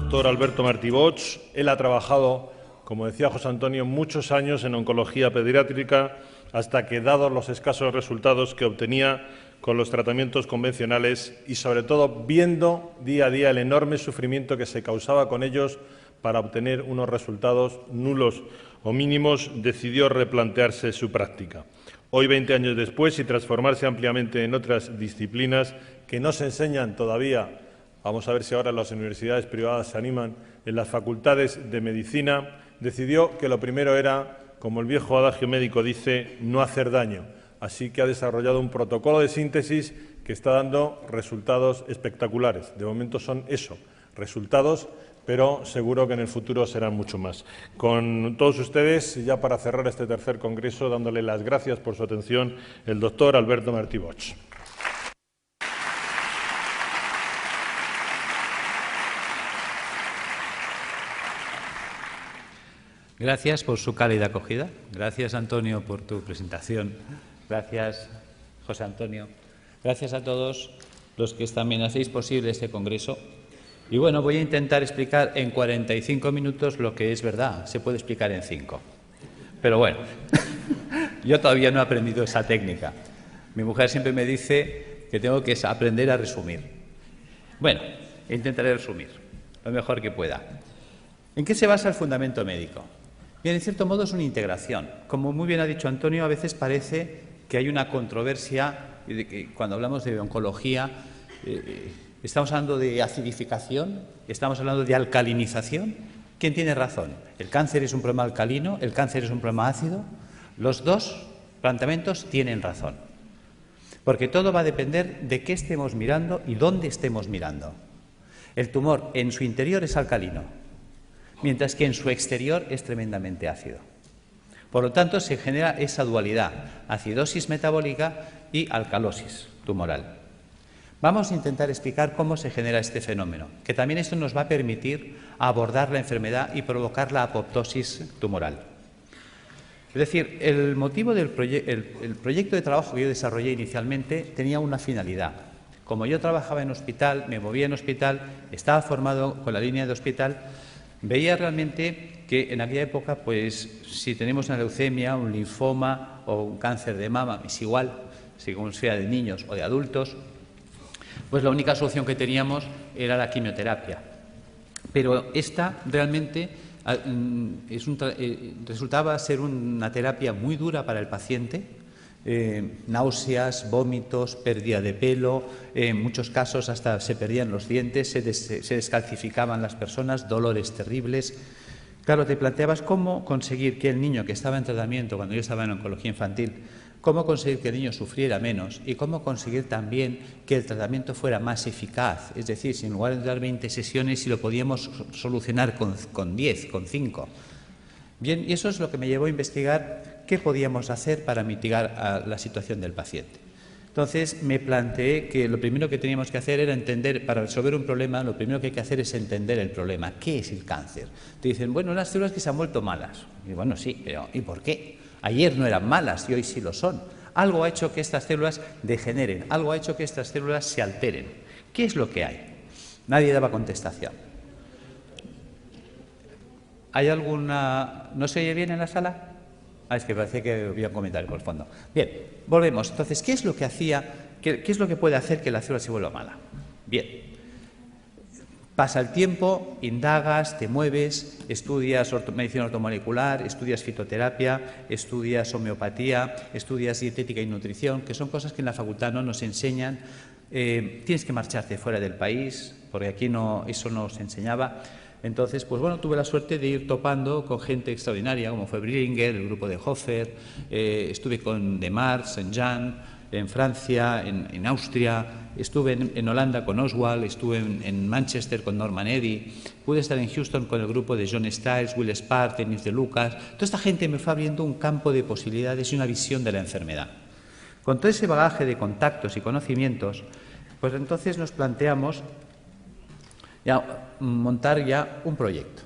doctor Alberto Martí Bosch. Él ha trabajado, como decía José Antonio, muchos años en oncología pediátrica, hasta que, dados los escasos resultados que obtenía con los tratamientos convencionales y, sobre todo, viendo día a día el enorme sufrimiento que se causaba con ellos para obtener unos resultados nulos o mínimos, decidió replantearse su práctica. Hoy, 20 años después, y transformarse ampliamente en otras disciplinas que no se enseñan todavía, vamos a ver si ahora las universidades privadas se animan, en las facultades de medicina, decidió que lo primero era, como el viejo adagio médico dice, no hacer daño. Así que ha desarrollado un protocolo de síntesis que está dando resultados espectaculares. De momento son eso, resultados, pero seguro que en el futuro serán mucho más. Con todos ustedes, ya para cerrar este tercer congreso, dándole las gracias por su atención, el doctor Alberto Martí Bosch. Gracias por su cálida acogida. Gracias, Antonio, por tu presentación. Gracias, José Antonio. Gracias a todos los que también hacéis posible este congreso. Y bueno, voy a intentar explicar en 45 minutos lo que es verdad. Se puede explicar en 5. Pero bueno, yo todavía no he aprendido esa técnica. Mi mujer siempre me dice que tengo que aprender a resumir. Bueno, intentaré resumir lo mejor que pueda. ¿En qué se basa el fundamento médico? Bien, en cierto modo es una integración. Como muy bien ha dicho Antonio, a veces parece que hay una controversia de que cuando hablamos de oncología estamos hablando de acidificación, estamos hablando de alcalinización. ¿Quién tiene razón? ¿El cáncer es un problema alcalino? ¿El cáncer es un problema ácido? Los dos planteamientos tienen razón, porque todo va a depender de qué estemos mirando y dónde estemos mirando. El tumor en su interior es alcalino, mientras que en su exterior es tremendamente ácido. Por lo tanto, se genera esa dualidad, acidosis metabólica y alcalosis tumoral. Vamos a intentar explicar cómo se genera este fenómeno, que también esto nos va a permitir abordar la enfermedad y provocar la apoptosis tumoral. Es decir, el motivo del proyecto de trabajo que yo desarrollé inicialmente tenía una finalidad. Como yo trabajaba en hospital, me movía en hospital, estaba formado con la línea de hospital, veía realmente que en aquella época, pues, si tenemos una leucemia, un linfoma o un cáncer de mama, es igual, según sea de niños o de adultos, pues la única solución que teníamos era la quimioterapia. Pero esta realmente resultaba ser una terapia muy dura para el paciente, náuseas, vómitos, pérdida de pelo, en muchos casos hasta se perdían los dientes, se descalcificaban las personas, dolores terribles. Claro, te planteabas cómo conseguir que el niño que estaba en tratamiento, cuando yo estaba en oncología infantil, cómo conseguir que el niño sufriera menos y cómo conseguir también que el tratamiento fuera más eficaz. Es decir, si en lugar de dar 20 sesiones, si lo podíamos solucionar con 10, con 5. Bien, y eso es lo que me llevó a investigar qué podíamos hacer para mitigar la situación del paciente. Entonces, me planteé que lo primero que teníamos que hacer era entender, para resolver un problema, lo primero que hay que hacer es entender el problema. ¿Qué es el cáncer? Te dicen, bueno, unas células que se han vuelto malas. Y bueno, sí, pero ¿y por qué? Ayer no eran malas y hoy sí lo son. Algo ha hecho que estas células degeneren, algo ha hecho que estas células se alteren. ¿Qué es lo que hay? Nadie daba contestación. ¿Hay alguna...? ¿No se oye bien en la sala? Es que parece que había un comentario por el fondo. Bien, volvemos. Entonces, ¿qué es lo que qué es lo que puede hacer que la célula se vuelva mala? Bien. Pasa el tiempo, indagas, te mueves, estudias medicina ortomolecular, estudias fitoterapia, estudias homeopatía, estudias dietética y nutrición, que son cosas que en la facultad no nos enseñan. Tienes que marcharte fuera del país, porque aquí eso no se enseñaba. Entonces, pues bueno, tuve la suerte de ir topando con gente extraordinaria, como fue Brillinger, el grupo de Hofer, estuve con Demar, Saint-Jean, en Francia, en Austria, estuve en Holanda con Oswald, estuve en Manchester con Norman Eddy, pude estar en Houston con el grupo de John Stiles, Will Spark, Denis de Lucas. Toda esta gente me fue abriendo un campo de posibilidades y una visión de la enfermedad. Con todo ese bagaje de contactos y conocimientos, pues entonces nos planteamos montar ya un proyecto.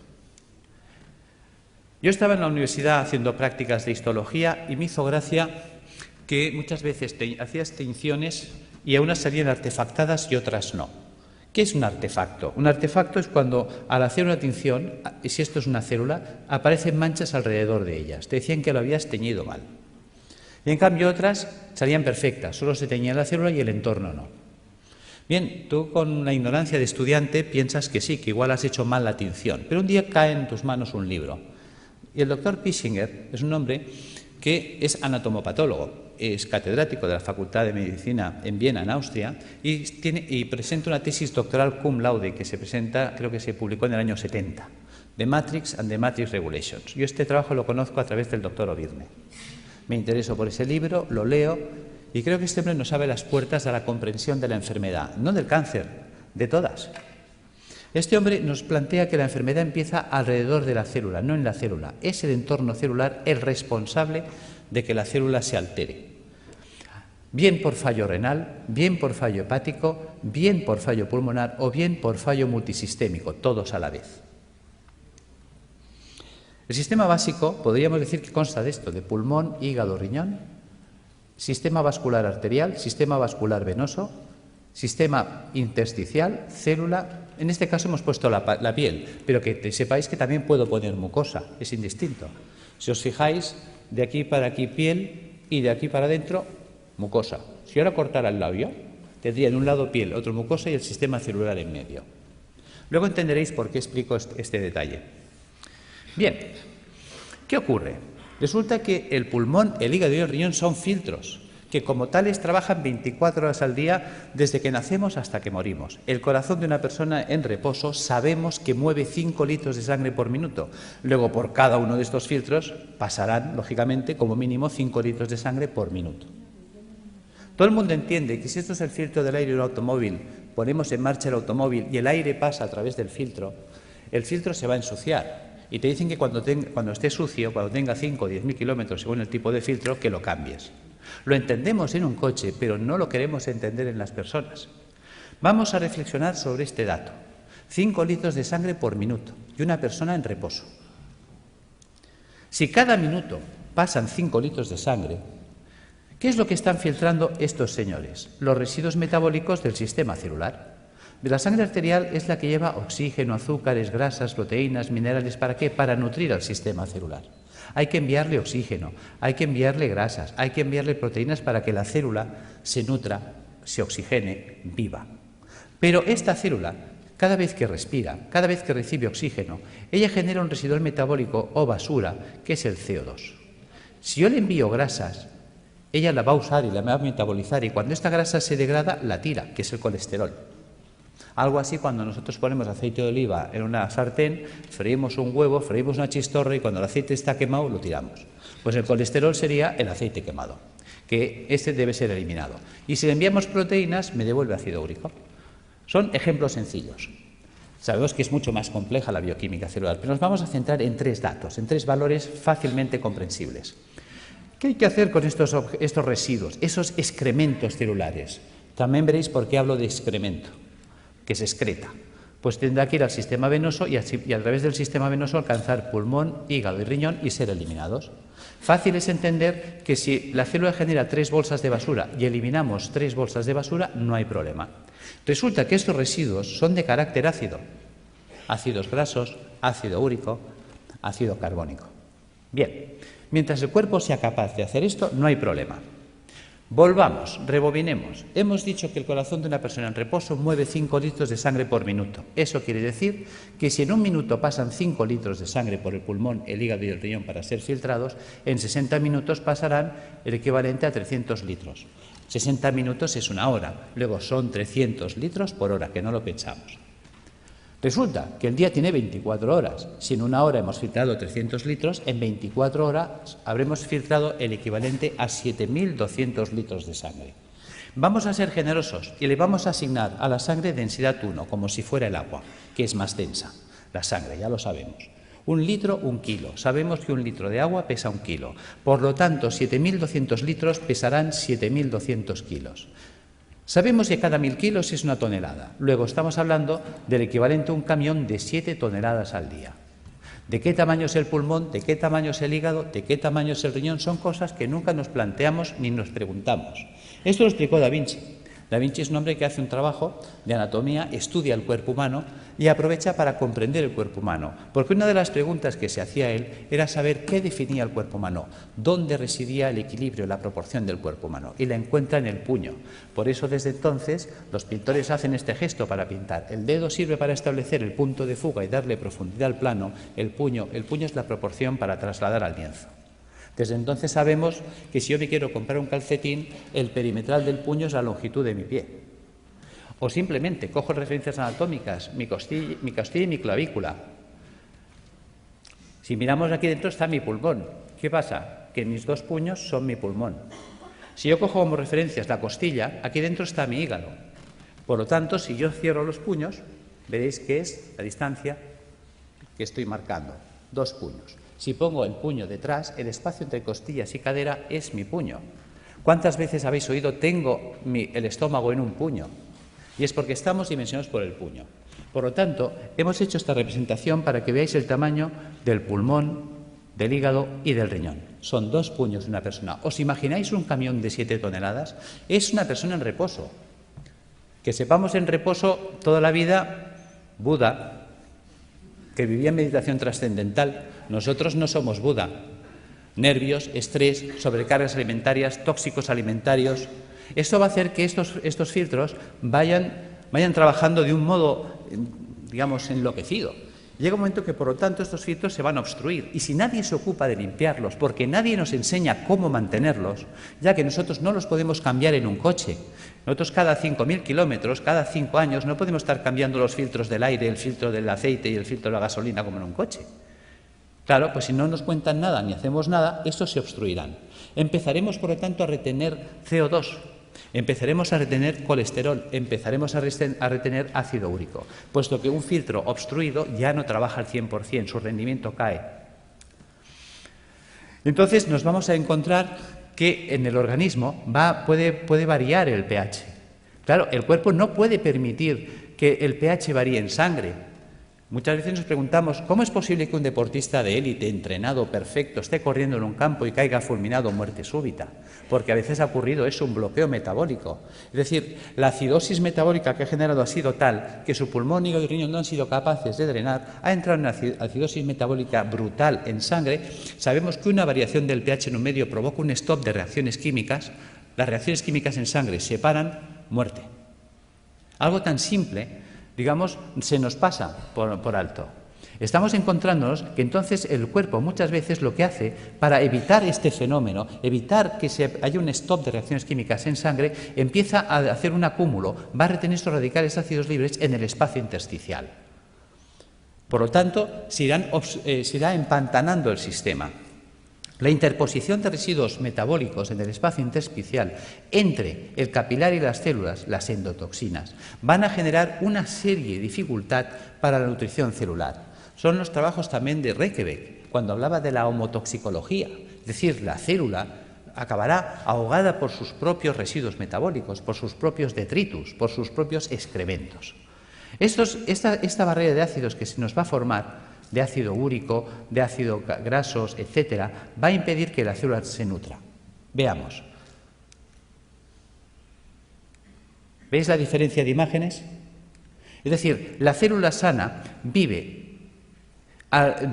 Yo estaba en la universidad haciendo prácticas de histología y me hizo gracia que muchas veces hacías tinciones y a unas salían artefactadas y otras no. ¿Qué es un artefacto? Un artefacto es cuando al hacer una tinción, si esto es una célula, aparecen manchas alrededor de ellas. Te decían que lo habías teñido mal. Y en cambio otras salían perfectas, solo se teñía la célula y el entorno no. Bien, tú con la ignorancia de estudiante piensas que sí, que igual has hecho mal la tinción, pero un día cae en tus manos un libro. Y el doctor Pischinger es un hombre que es anatomopatólogo, es catedrático de la Facultad de Medicina en Viena, en Austria, y presenta una tesis doctoral cum laude que se presenta, creo que se publicó en el año 70, The Matrix and the Matrix Regulations. Yo este trabajo lo conozco a través del doctor Ovirne. Me intereso por ese libro, lo leo, y creo que este hombre nos abre las puertas a la comprensión de la enfermedad, no del cáncer, de todas. Este hombre nos plantea que la enfermedad empieza alrededor de la célula, no en la célula. Es el entorno celular el responsable de que la célula se altere. Bien por fallo renal, bien por fallo hepático, bien por fallo pulmonar o bien por fallo multisistémico, todos a la vez. El sistema básico podríamos decir que consta de esto, de pulmón, hígado, riñón, sistema vascular arterial, sistema vascular venoso, sistema intersticial, célula. En este caso hemos puesto la piel, pero que sepáis que también puedo poner mucosa, es indistinto. Si os fijáis, de aquí para aquí piel y de aquí para adentro mucosa. Si ahora cortara el labio, tendría en un lado piel, otro mucosa y el sistema celular en medio. Luego entenderéis por qué explico este detalle. Bien, ¿qué ocurre? Resulta que el pulmón, el hígado y el riñón son filtros que como tales trabajan 24 horas al día desde que nacemos hasta que morimos. El corazón de una persona en reposo sabemos que mueve 5 litros de sangre por minuto. Luego, por cada uno de estos filtros pasarán, lógicamente, como mínimo 5 litros de sangre por minuto. Todo el mundo entiende que si esto es el filtro del aire de un automóvil, ponemos en marcha el automóvil y el aire pasa a través del filtro, el filtro se va a ensuciar. Y te dicen que cuando esté sucio, cuando tenga 5 o 10.000 kilómetros según el tipo de filtro, que lo cambies. Lo entendemos en un coche, pero no lo queremos entender en las personas. Vamos a reflexionar sobre este dato. 5 litros de sangre por minuto y una persona en reposo. Si cada minuto pasan 5 litros de sangre, ¿qué es lo que están filtrando estos señores? Los residuos metabólicos del sistema celular. De la sangre arterial es la que lleva oxígeno, azúcares, grasas, proteínas, minerales. ¿Para qué? Para nutrir al sistema celular. Hay que enviarle oxígeno, hay que enviarle grasas, hay que enviarle proteínas para que la célula se nutra, se oxigene, viva. Pero esta célula, cada vez que respira, cada vez que recibe oxígeno, ella genera un residual metabólico o basura, que es el CO2. Si yo le envío grasas, ella la va a usar y la va a metabolizar, y cuando esta grasa se degrada, la tira, que es el colesterol. Algo así cuando nosotros ponemos aceite de oliva en una sartén, freímos un huevo, freímos una chistorra y cuando el aceite está quemado lo tiramos. Pues el colesterol sería el aceite quemado, que este debe ser eliminado. Y si le enviamos proteínas, me devuelve ácido úrico. Son ejemplos sencillos. Sabemos que es mucho más compleja la bioquímica celular, pero nos vamos a centrar en 3 datos, en 3 valores fácilmente comprensibles. ¿Qué hay que hacer con estos residuos, esos excrementos celulares? También veréis por qué hablo de excremento, que se excreta. Pues tendrá que ir al sistema venoso y a través del sistema venoso alcanzar pulmón, hígado y riñón y ser eliminados. Fácil es entender que si la célula genera 3 bolsas de basura y eliminamos 3 bolsas de basura, no hay problema. Resulta que estos residuos son de carácter ácido. Ácidos grasos, ácido úrico, ácido carbónico. Bien, mientras el cuerpo sea capaz de hacer esto, no hay problema. Volvamos, rebobinemos. Hemos dicho que el corazón de una persona en reposo mueve 5 litros de sangre por minuto. Eso quiere decir que si en un minuto pasan 5 litros de sangre por el pulmón, el hígado y el riñón para ser filtrados, en 60 minutos pasarán el equivalente a 300 litros. 60 minutos es una hora, luego son 300 litros por hora, que no lo pensamos. Resulta que el día tiene 24 horas. Si en una hora hemos filtrado 300 litros, en 24 horas habremos filtrado el equivalente a 7.200 litros de sangre. Vamos a ser generosos y le vamos a asignar a la sangre densidad 1, como si fuera el agua, que es más densa. La sangre, ya lo sabemos. 1 litro, 1 kilo. Sabemos que 1 litro de agua pesa 1 kilo. Por lo tanto, 7.200 litros pesarán 7.200 kilos. Sabemos que cada 1.000 kilos es una tonelada. Luego estamos hablando del equivalente a un camión de 7 toneladas al día. ¿De qué tamaño es el pulmón? ¿De qué tamaño es el hígado? ¿De qué tamaño es el riñón? Son cosas que nunca nos planteamos ni nos preguntamos. Esto lo explicó Da Vinci. Da Vinci es un hombre que hace un trabajo de anatomía, estudia el cuerpo humano y aprovecha para comprender el cuerpo humano. Porque una de las preguntas que se hacía él era saber qué definía el cuerpo humano, dónde residía el equilibrio, la proporción del cuerpo humano. Y la encuentra en el puño. Por eso, desde entonces, los pintores hacen este gesto para pintar. El dedo sirve para establecer el punto de fuga y darle profundidad al plano. El puño es la proporción para trasladar al lienzo. Desde entonces sabemos que si yo me quiero comprar un calcetín, el perimetral del puño es la longitud de mi pie. O simplemente cojo referencias anatómicas, mi costilla y mi clavícula. Si miramos aquí dentro está mi pulmón. ¿Qué pasa? Que mis dos puños son mi pulmón. Si yo cojo como referencias la costilla, aquí dentro está mi hígado. Por lo tanto, si yo cierro los puños, veréis que es la distancia que estoy marcando, 2 puños. Si pongo el puño detrás, el espacio entre costillas y cadera es mi puño. ¿Cuántas veces habéis oído tengo el estómago en un puño? Y es porque estamos dimensionados por el puño. Por lo tanto, hemos hecho esta representación para que veáis el tamaño del pulmón, del hígado y del riñón. Son 2 puños de una persona. ¿Os imagináis un camión de 7 toneladas? Es una persona en reposo. Que sepamos en reposo toda la vida, Buda, que vivía en meditación trascendental. Nosotros no somos Buda. Nervios, estrés, sobrecargas alimentarias, tóxicos alimentarios. Esto va a hacer que estos filtros vayan trabajando de un modo, digamos, enloquecido. Llega un momento que, por lo tanto, estos filtros se van a obstruir. Y si nadie se ocupa de limpiarlos, porque nadie nos enseña cómo mantenerlos, ya que nosotros no los podemos cambiar en un coche. Nosotros cada 5.000 kilómetros, cada 5 años, no podemos estar cambiando los filtros del aire, el filtro del aceite y el filtro de la gasolina como en un coche. Claro, pues si no nos cuentan nada ni hacemos nada, estos se obstruirán. Empezaremos, por lo tanto, a retener CO2. Empezaremos a retener colesterol, empezaremos a retener ácido úrico, puesto que un filtro obstruido ya no trabaja al 100%, su rendimiento cae. Entonces nos vamos a encontrar que en el organismo puede variar el pH. Claro, el cuerpo no puede permitir que el pH varíe en sangre. Muchas veces nos preguntamos, ¿cómo es posible que un deportista de élite, entrenado, perfecto, esté corriendo en un campo y caiga fulminado o muerte súbita? Porque a veces ha ocurrido eso, un bloqueo metabólico. Es decir, la acidosis metabólica que ha generado ha sido tal que su pulmón, hígado y riñón no han sido capaces de drenar, ha entrado en una acidosis metabólica brutal en sangre. Sabemos que una variación del pH en un medio provoca un stop de reacciones químicas. Las reacciones químicas en sangre se paran, muerte. Algo tan simple, digamos, se nos pasa por alto. Estamos encontrándonos que entonces el cuerpo muchas veces lo que hace para evitar este fenómeno, evitar que haya un stop de reacciones químicas en sangre, empieza a hacer un acúmulo, va a retener estos radicales ácidos libres en el espacio intersticial. Por lo tanto, se irá empantanando el sistema. La interposición de residuos metabólicos en el espacio intersticial entre el capilar y las células, las endotoxinas, van a generar una serie de dificultad para la nutrición celular. Son los trabajos también de Reykjavik, cuando hablaba de la homotoxicología, es decir, la célula acabará ahogada por sus propios residuos metabólicos, por sus propios detritus, por sus propios excrementos. Esta barrera de ácidos que se nos va a formar, de ácido úrico, de ácidos grasos, etcétera, va a impedir que la célula se nutra. Veamos. ¿Veis la diferencia de imágenes? Es decir, la célula sana vive,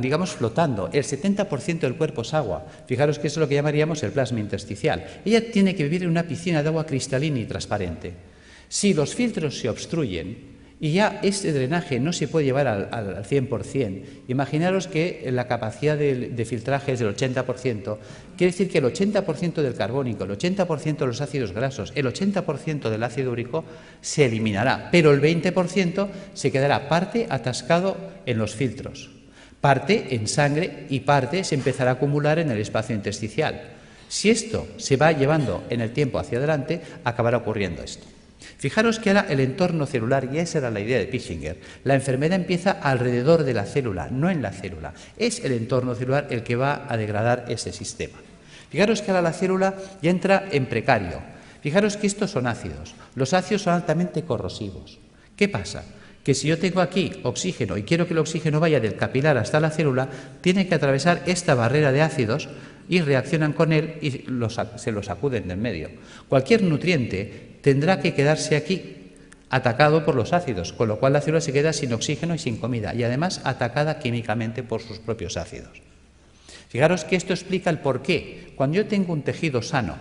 digamos, flotando. El 70% del cuerpo es agua. Fijaros que eso es lo que llamaríamos el plasma intersticial. Ella tiene que vivir en una piscina de agua cristalina y transparente. Si los filtros se obstruyen, y ya este drenaje no se puede llevar al 100%. Imaginaros que la capacidad de filtraje es del 80%. Quiere decir que el 80% del carbónico, el 80% de los ácidos grasos, el 80% del ácido úrico se eliminará, pero el 20% se quedará parte atascado en los filtros, parte en sangre y parte se empezará a acumular en el espacio intersticial. Si esto se va llevando en el tiempo hacia adelante, acabará ocurriendo esto. Fijaros que ahora el entorno celular, y esa era la idea de Pischinger, la enfermedad empieza alrededor de la célula, no en la célula. Es el entorno celular el que va a degradar ese sistema. Fijaros que ahora la célula ya entra en precario. Fijaros que estos son ácidos. Los ácidos son altamente corrosivos. ¿Qué pasa? Que si yo tengo aquí oxígeno y quiero que el oxígeno vaya del capilar hasta la célula, tiene que atravesar esta barrera de ácidos y reaccionan con él y se los sacuden del medio. Cualquier nutriente tendrá que quedarse aquí, atacado por los ácidos, con lo cual la célula se queda sin oxígeno y sin comida, y además atacada químicamente por sus propios ácidos. Fijaros que esto explica el por qué. Cuando yo tengo un tejido sano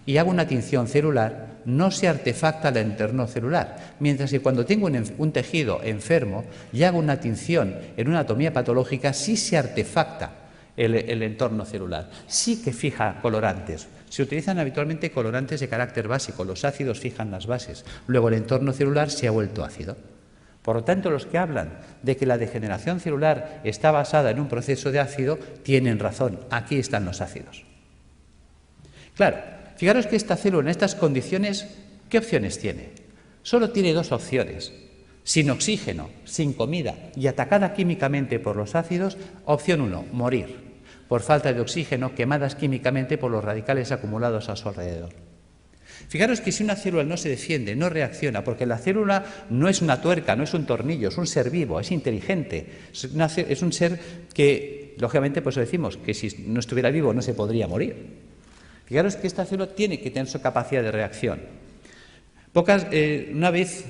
y hago una tinción celular, no se artefacta el entorno celular, mientras que cuando tengo un tejido enfermo y hago una tinción en una anatomía patológica, sí se artefacta el entorno celular, sí que fija colorantes. Se utilizan habitualmente colorantes de carácter básico, los ácidos fijan las bases, luego el entorno celular se ha vuelto ácido. Por lo tanto, los que hablan de que la degeneración celular está basada en un proceso de ácido, tienen razón, aquí están los ácidos. Claro, fijaros que esta célula en estas condiciones, ¿qué opciones tiene? Solo tiene dos opciones. Sin oxígeno, sin comida y atacada químicamente por los ácidos, opción 1, morir por falta de oxígeno, quemadas químicamente por los radicales acumulados a su alrededor. Fijaros que si una célula no se defiende, no reacciona, porque la célula no es una tuerca, no es un tornillo, es un ser vivo, es inteligente, es un ser que, lógicamente, pues decimos que si no estuviera vivo no se podría morir. Fijaros que esta célula tiene que tener su capacidad de reacción. Una vez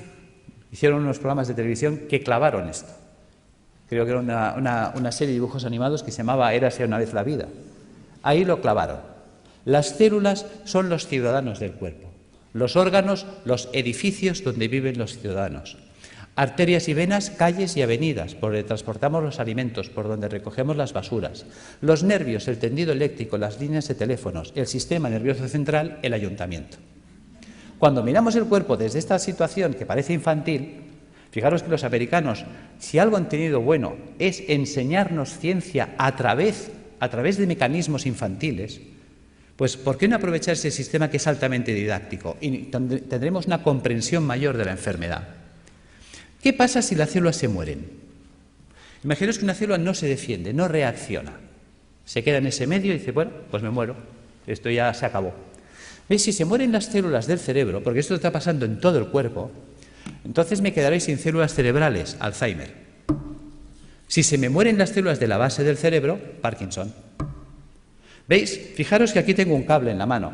hicieron unos programas de televisión que clavaron esto. Creo que era una serie de dibujos animados que se llamaba Érase una vez la vida. Ahí lo clavaron. Las células son los ciudadanos del cuerpo. Los órganos, los edificios donde viven los ciudadanos. Arterias y venas, calles y avenidas, por donde transportamos los alimentos, por donde recogemos las basuras. Los nervios, el tendido eléctrico, las líneas de teléfonos, el sistema nervioso central, el ayuntamiento. Cuando miramos el cuerpo desde esta situación que parece infantil, fijaros que los americanos, si algo han tenido bueno, es enseñarnos ciencia a través de mecanismos infantiles, pues ¿por qué no aprovechar ese sistema que es altamente didáctico? Y tendremos una comprensión mayor de la enfermedad. ¿Qué pasa si las células se mueren? Imaginaos que una célula no se defiende, no reacciona. Se queda en ese medio y dice, bueno, pues me muero, esto ya se acabó. ¿Veis? Si se mueren las células del cerebro, porque esto está pasando en todo el cuerpo, entonces me quedaré sin células cerebrales, Alzheimer. Si se me mueren las células de la base del cerebro, Parkinson. ¿Veis? Fijaros que aquí tengo un cable en la mano.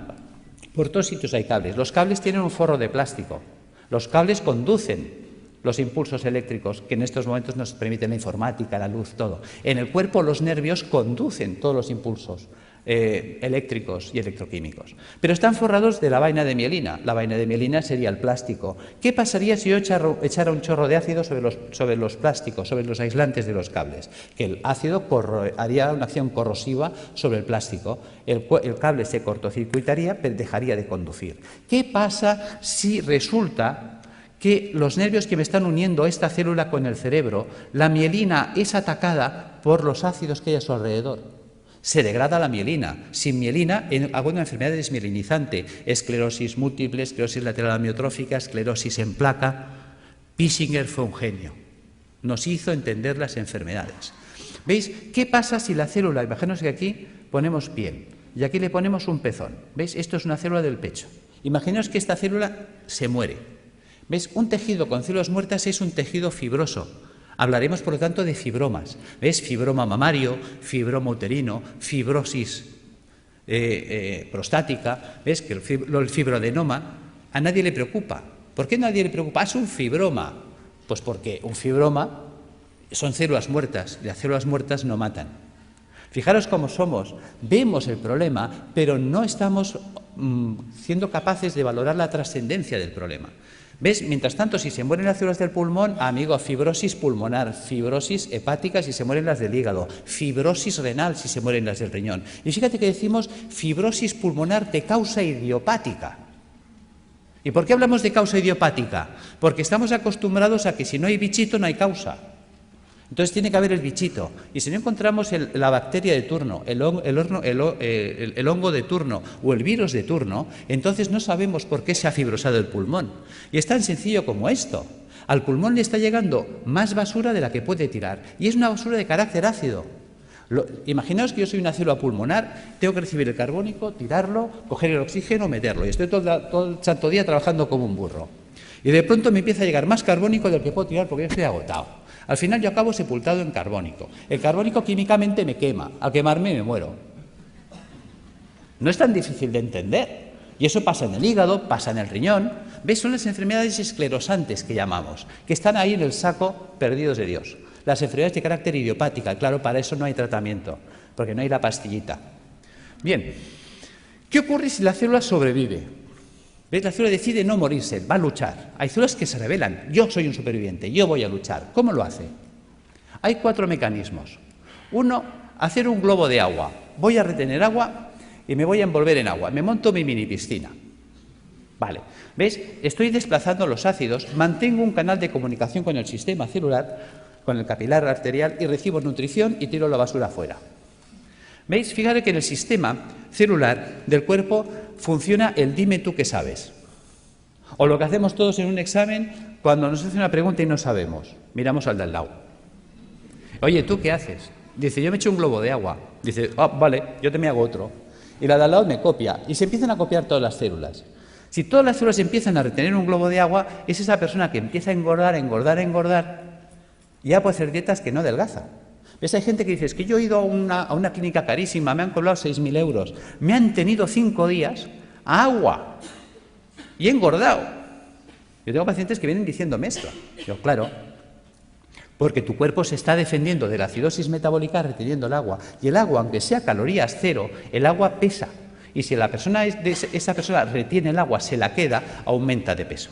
Por todos sitios hay cables. Los cables tienen un forro de plástico. Los cables conducen los impulsos eléctricos que en estos momentos nos permiten la informática, la luz, todo. En el cuerpo los nervios conducen todos los impulsos eléctricos y electroquímicos. Pero están forrados de la vaina de mielina. La vaina de mielina sería el plástico. ¿Qué pasaría si yo echara un chorro de ácido sobre los plásticos, sobre los aislantes de los cables? Que el ácido haría una acción corrosiva sobre el plástico. El cable se cortocircuitaría, pero dejaría de conducir. ¿Qué pasa si resulta que los nervios que me están uniendo esta célula con el cerebro, la mielina es atacada por los ácidos que hay a su alrededor? Se degrada la mielina. Sin mielina hago una enfermedad desmielinizante, esclerosis múltiple, esclerosis lateral amiotrófica, esclerosis en placa. Pissinger fue un genio. Nos hizo entender las enfermedades. ¿Veis? ¿Qué pasa si la célula, imaginaos que aquí ponemos piel y aquí le ponemos un pezón? ¿Veis? Esto es una célula del pecho. Imaginaos que esta célula se muere. ¿Veis? Un tejido con células muertas es un tejido fibroso. Hablaremos, por lo tanto, de fibromas. ¿Ves? Fibroma mamario, fibroma uterino, fibrosis prostática. ¿Ves? Que el fibroadenoma a nadie le preocupa. ¿Por qué a nadie le preocupa? Es un fibroma. Pues porque un fibroma son células muertas y las células muertas no matan. Fijaros cómo somos. Vemos el problema, pero no estamos siendo capaces de valorar la trascendencia del problema. ¿Ves? Mientras tanto, si se mueren las células del pulmón, amigo, fibrosis pulmonar, fibrosis hepática si se mueren las del hígado, fibrosis renal si se mueren las del riñón. Y fíjate que decimos fibrosis pulmonar de causa idiopática. ¿Y por qué hablamos de causa idiopática? Porque estamos acostumbrados a que si no hay bichito no hay causa. Entonces tiene que haber el bichito. Y si no encontramos la bacteria de turno, el hongo de turno o el virus de turno, entonces no sabemos por qué se ha fibrosado el pulmón. Y es tan sencillo como esto. Al pulmón le está llegando más basura de la que puede tirar. Y es una basura de carácter ácido. Imaginaos que yo soy una célula pulmonar, tengo que recibir el carbónico, tirarlo, coger el oxígeno, meterlo. Y estoy todo el santo día trabajando como un burro. Y de pronto me empieza a llegar más carbónico del que puedo tirar porque yo estoy agotado. Al final yo acabo sepultado en carbónico. El carbónico químicamente me quema. Al quemarme me muero. No es tan difícil de entender. Y eso pasa en el hígado, pasa en el riñón. ¿Ves? Son las enfermedades esclerosantes que llamamos, que están ahí en el saco perdidos de Dios. Las enfermedades de carácter idiopática, claro, para eso no hay tratamiento, porque no hay la pastillita. Bien, ¿qué ocurre si la célula sobrevive? ¿Ves? La célula decide no morirse, va a luchar. Hay células que se rebelan. Yo soy un superviviente, yo voy a luchar. ¿Cómo lo hace? Hay 4 mecanismos. Uno, hacer un globo de agua. Voy a retener agua y me voy a envolver en agua. Me monto mi mini piscina. Vale. ¿Ves? Estoy desplazando los ácidos, mantengo un canal de comunicación con el sistema celular, con el capilar arterial, y recibo nutrición y tiro la basura fuera. ¿Veis? Fíjate que en el sistema celular del cuerpo funciona el dime tú qué sabes. O lo que hacemos todos en un examen cuando nos hace una pregunta y no sabemos. Miramos al de al lado. Oye, ¿tú qué haces? Dice, yo me echo un globo de agua. Dice, vale, yo te me hago otro. Y la de al lado me copia. Y se empiezan a copiar todas las células. Si todas las células empiezan a retener un globo de agua, es esa persona que empieza a engordar, y ya puede hacer dietas que no adelgaza. ¿Ves? Hay gente que dice, es que yo he ido a una clínica carísima, me han cobrado 6.000 euros, me han tenido 5 días a agua y he engordado. Yo tengo pacientes que vienen diciéndome esto. Yo, claro, porque tu cuerpo se está defendiendo de la acidosis metabólica reteniendo el agua. Y el agua, aunque sea calorías cero, el agua pesa. Y si esa persona retiene el agua, se la queda, aumenta de peso.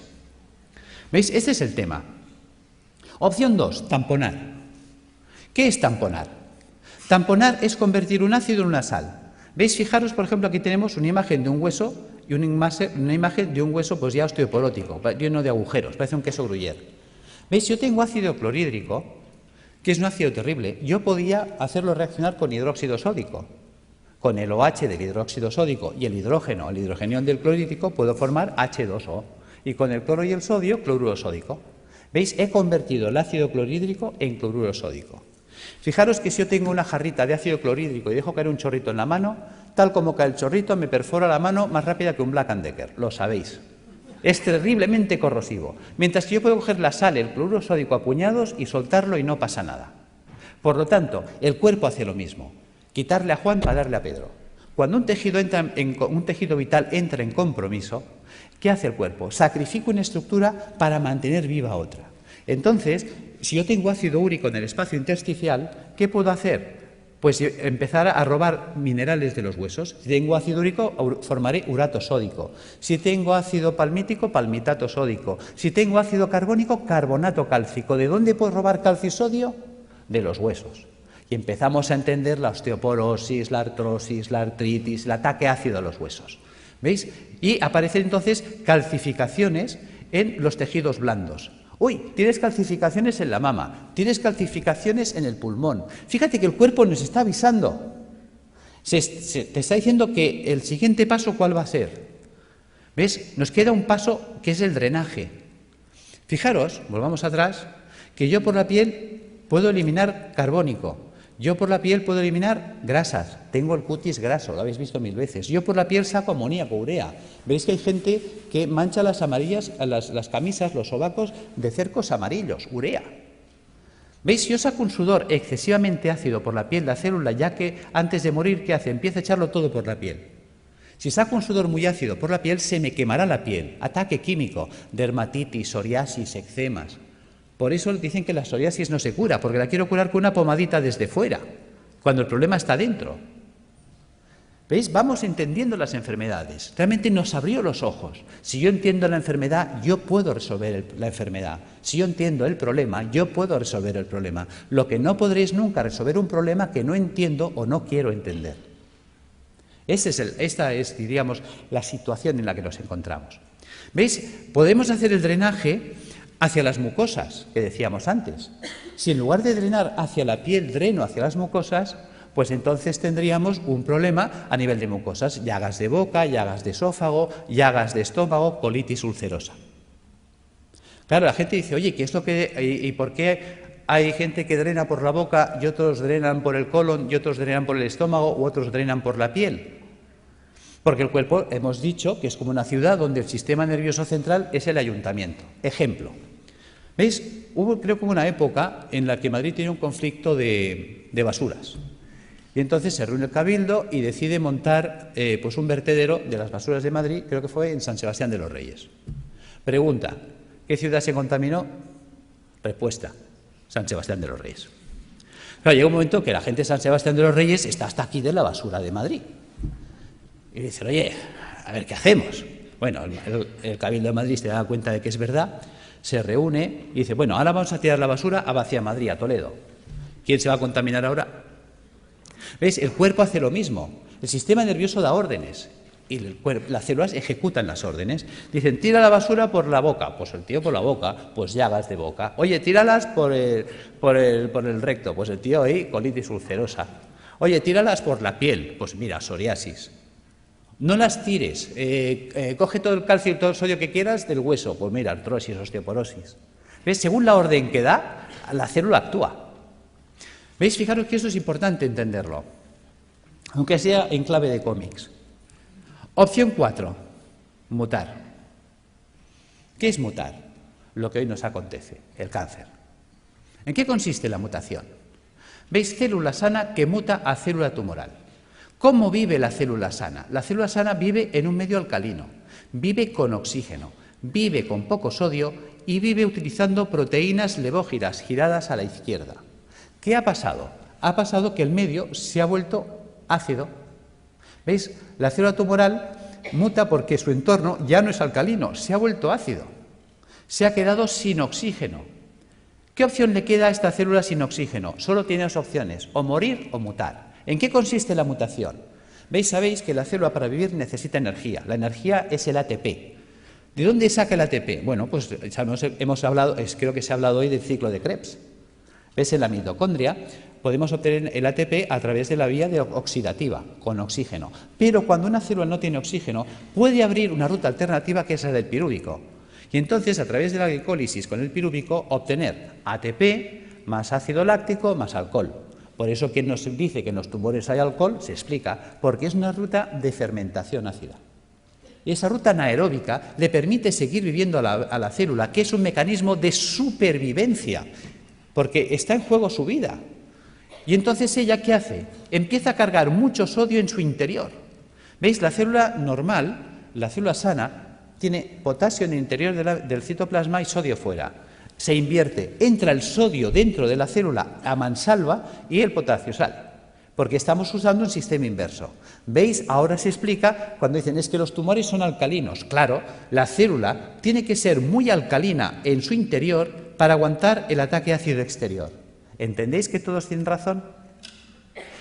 ¿Veis? Este es el tema. Opción 2, tamponar. ¿Qué es tamponar? Tamponar es convertir un ácido en una sal. ¿Veis? Fijaros, por ejemplo, aquí tenemos una imagen de un hueso y una imagen de un hueso pues ya osteoporótico, lleno de agujeros, parece un queso gruyère. ¿Veis? Yo tengo ácido clorhídrico, que es un ácido terrible. Yo podía hacerlo reaccionar con hidróxido sódico. Con el OH del hidróxido sódico y el hidrogenión del clorhídrico, puedo formar H2O. Y con el cloro y el sodio, cloruro sódico. ¿Veis? He convertido el ácido clorhídrico en cloruro sódico. Fijaros que si yo tengo una jarrita de ácido clorhídrico y dejo caer un chorrito en la mano, tal como cae el chorrito, me perfora la mano más rápida que un Black & Decker. Lo sabéis. Es terriblemente corrosivo. Mientras que yo puedo coger la sal, el cloruro sódico a puñados y soltarlo y no pasa nada. Por lo tanto, el cuerpo hace lo mismo. Quitarle a Juan para darle a Pedro. Cuando un tejido vital entra en compromiso, ¿qué hace el cuerpo? Sacrifica una estructura para mantener viva otra. Entonces, si yo tengo ácido úrico en el espacio intersticial, ¿qué puedo hacer? Pues empezar a robar minerales de los huesos. Si tengo ácido úrico, formaré urato sódico. Si tengo ácido palmítico, palmitato sódico. Si tengo ácido carbónico, carbonato cálcico. ¿De dónde puedo robar calcio y sodio? De los huesos. Y empezamos a entender la osteoporosis, la artrosis, la artritis, el ataque ácido a los huesos. ¿Veis? Y aparecen entonces calcificaciones en los tejidos blandos. Uy, tienes calcificaciones en la mama, tienes calcificaciones en el pulmón. Fíjate que el cuerpo nos está avisando. Te está diciendo que el siguiente paso, ¿cuál va a ser? ¿Ves? Nos queda un paso que es el drenaje. Fijaros, volvamos atrás, que yo por la piel puedo eliminar carbónico. Yo por la piel puedo eliminar grasas, tengo el cutis graso, lo habéis visto 1000 veces. Yo por la piel saco amoníaco, urea. Veis que hay gente que mancha las camisas, los sobacos de cercos amarillos, urea. ¿Veis? Si yo saco un sudor excesivamente ácido por la piel, la célula, ya que antes de morir, ¿qué hace? Empieza a echarlo todo por la piel. Si saco un sudor muy ácido por la piel, se me quemará la piel. Ataque químico, dermatitis, psoriasis, eczemas. Por eso dicen que la psoriasis no se cura, porque la quiero curar con una pomadita desde fuera, cuando el problema está dentro. ¿Veis? Vamos entendiendo las enfermedades. Realmente nos abrió los ojos. Si yo entiendo la enfermedad, yo puedo resolver la enfermedad. Si yo entiendo el problema, yo puedo resolver el problema. Lo que no podréis nunca resolver un problema que no entiendo o no quiero entender. Esta es, diríamos, la situación en la que nos encontramos. ¿Veis? Podemos hacer el drenaje hacia las mucosas, que decíamos antes. Si en lugar de drenar hacia la piel, dreno hacia las mucosas, pues entonces tendríamos un problema a nivel de mucosas, llagas de boca, llagas de esófago, llagas de estómago, colitis ulcerosa. Claro, la gente dice, oye, ¿qué es lo que y por qué hay gente que drena por la boca y otros drenan por el colon y otros drenan por el estómago u otros drenan por la piel? Porque el cuerpo, hemos dicho, que es como una ciudad donde el sistema nervioso central es el ayuntamiento. Ejemplo. ¿Veis? Creo que hubo una época en la que Madrid tenía un conflicto de basuras. Y entonces se reúne el Cabildo y decide montar pues un vertedero de las basuras de Madrid, creo que fue en San Sebastián de los Reyes. Pregunta, ¿qué ciudad se contaminó? Respuesta, San Sebastián de los Reyes. Claro, llega un momento que la gente de San Sebastián de los Reyes está hasta aquí de la basura de Madrid. Y dicen, oye, a ver, ¿qué hacemos? Bueno, el Cabildo de Madrid se da cuenta de que es verdad, se reúne y dice, bueno, ahora vamos a tirar la basura a Vacía Madrid, a Toledo. ¿Quién se va a contaminar ahora? ¿Veis? El cuerpo hace lo mismo. El sistema nervioso da órdenes y las células ejecutan las órdenes. Dicen, tira la basura por la boca. Pues el tío por la boca, pues llagas de boca. Oye, tíralas por el recto. Pues el tío ahí, colitis ulcerosa. Oye, tíralas por la piel. Pues mira, psoriasis. No las tires. Coge todo el calcio y todo el sodio que quieras del hueso. Pues mira, artrosis, osteoporosis. ¿Ves? Según la orden que da, la célula actúa. ¿Veis? Fijaros que eso es importante entenderlo, aunque sea en clave de cómics. Opción 4, mutar. ¿Qué es mutar? Lo que hoy nos acontece, el cáncer. ¿En qué consiste la mutación? ¿Veis? Célula sana que muta a célula tumoral. ¿Cómo vive la célula sana? La célula sana vive en un medio alcalino, vive con oxígeno, vive con poco sodio y vive utilizando proteínas levógiras giradas a la izquierda. ¿Qué ha pasado? Ha pasado que el medio se ha vuelto ácido. ¿Veis? La célula tumoral muta porque su entorno ya no es alcalino, se ha vuelto ácido. Se ha quedado sin oxígeno. ¿Qué opción le queda a esta célula sin oxígeno? Solo tiene dos opciones, o morir o mutar. ¿En qué consiste la mutación? ¿Veis? Sabéis que la célula para vivir necesita energía. La energía es el ATP. ¿De dónde saca el ATP? Bueno, pues hemos hablado, creo que se ha hablado hoy del ciclo de Krebs. ¿Ves? En la mitocondria podemos obtener el ATP a través de la vía oxidativa, con oxígeno. Pero cuando una célula no tiene oxígeno, puede abrir una ruta alternativa que es la del pirúvico. Y entonces, a través de la glicólisis con el pirúvico, obtener ATP más ácido láctico más alcohol. Por eso, quien nos dice que en los tumores hay alcohol, se explica, porque es una ruta de fermentación ácida. Y esa ruta anaeróbica le permite seguir viviendo a la célula, que es un mecanismo de supervivencia, porque está en juego su vida. Y entonces ella, ¿qué hace? Empieza a cargar mucho sodio en su interior. ¿Veis? La célula normal, la célula sana, tiene potasio en el interior del citoplasma y sodio fuera. Se invierte, entra el sodio dentro de la célula a mansalva y el potasio sale, porque estamos usando un sistema inverso. ¿Veis? Ahora se explica cuando dicen es que los tumores son alcalinos. Claro, la célula tiene que ser muy alcalina en su interior para aguantar el ataque ácido exterior. ¿Entendéis que todos tienen razón?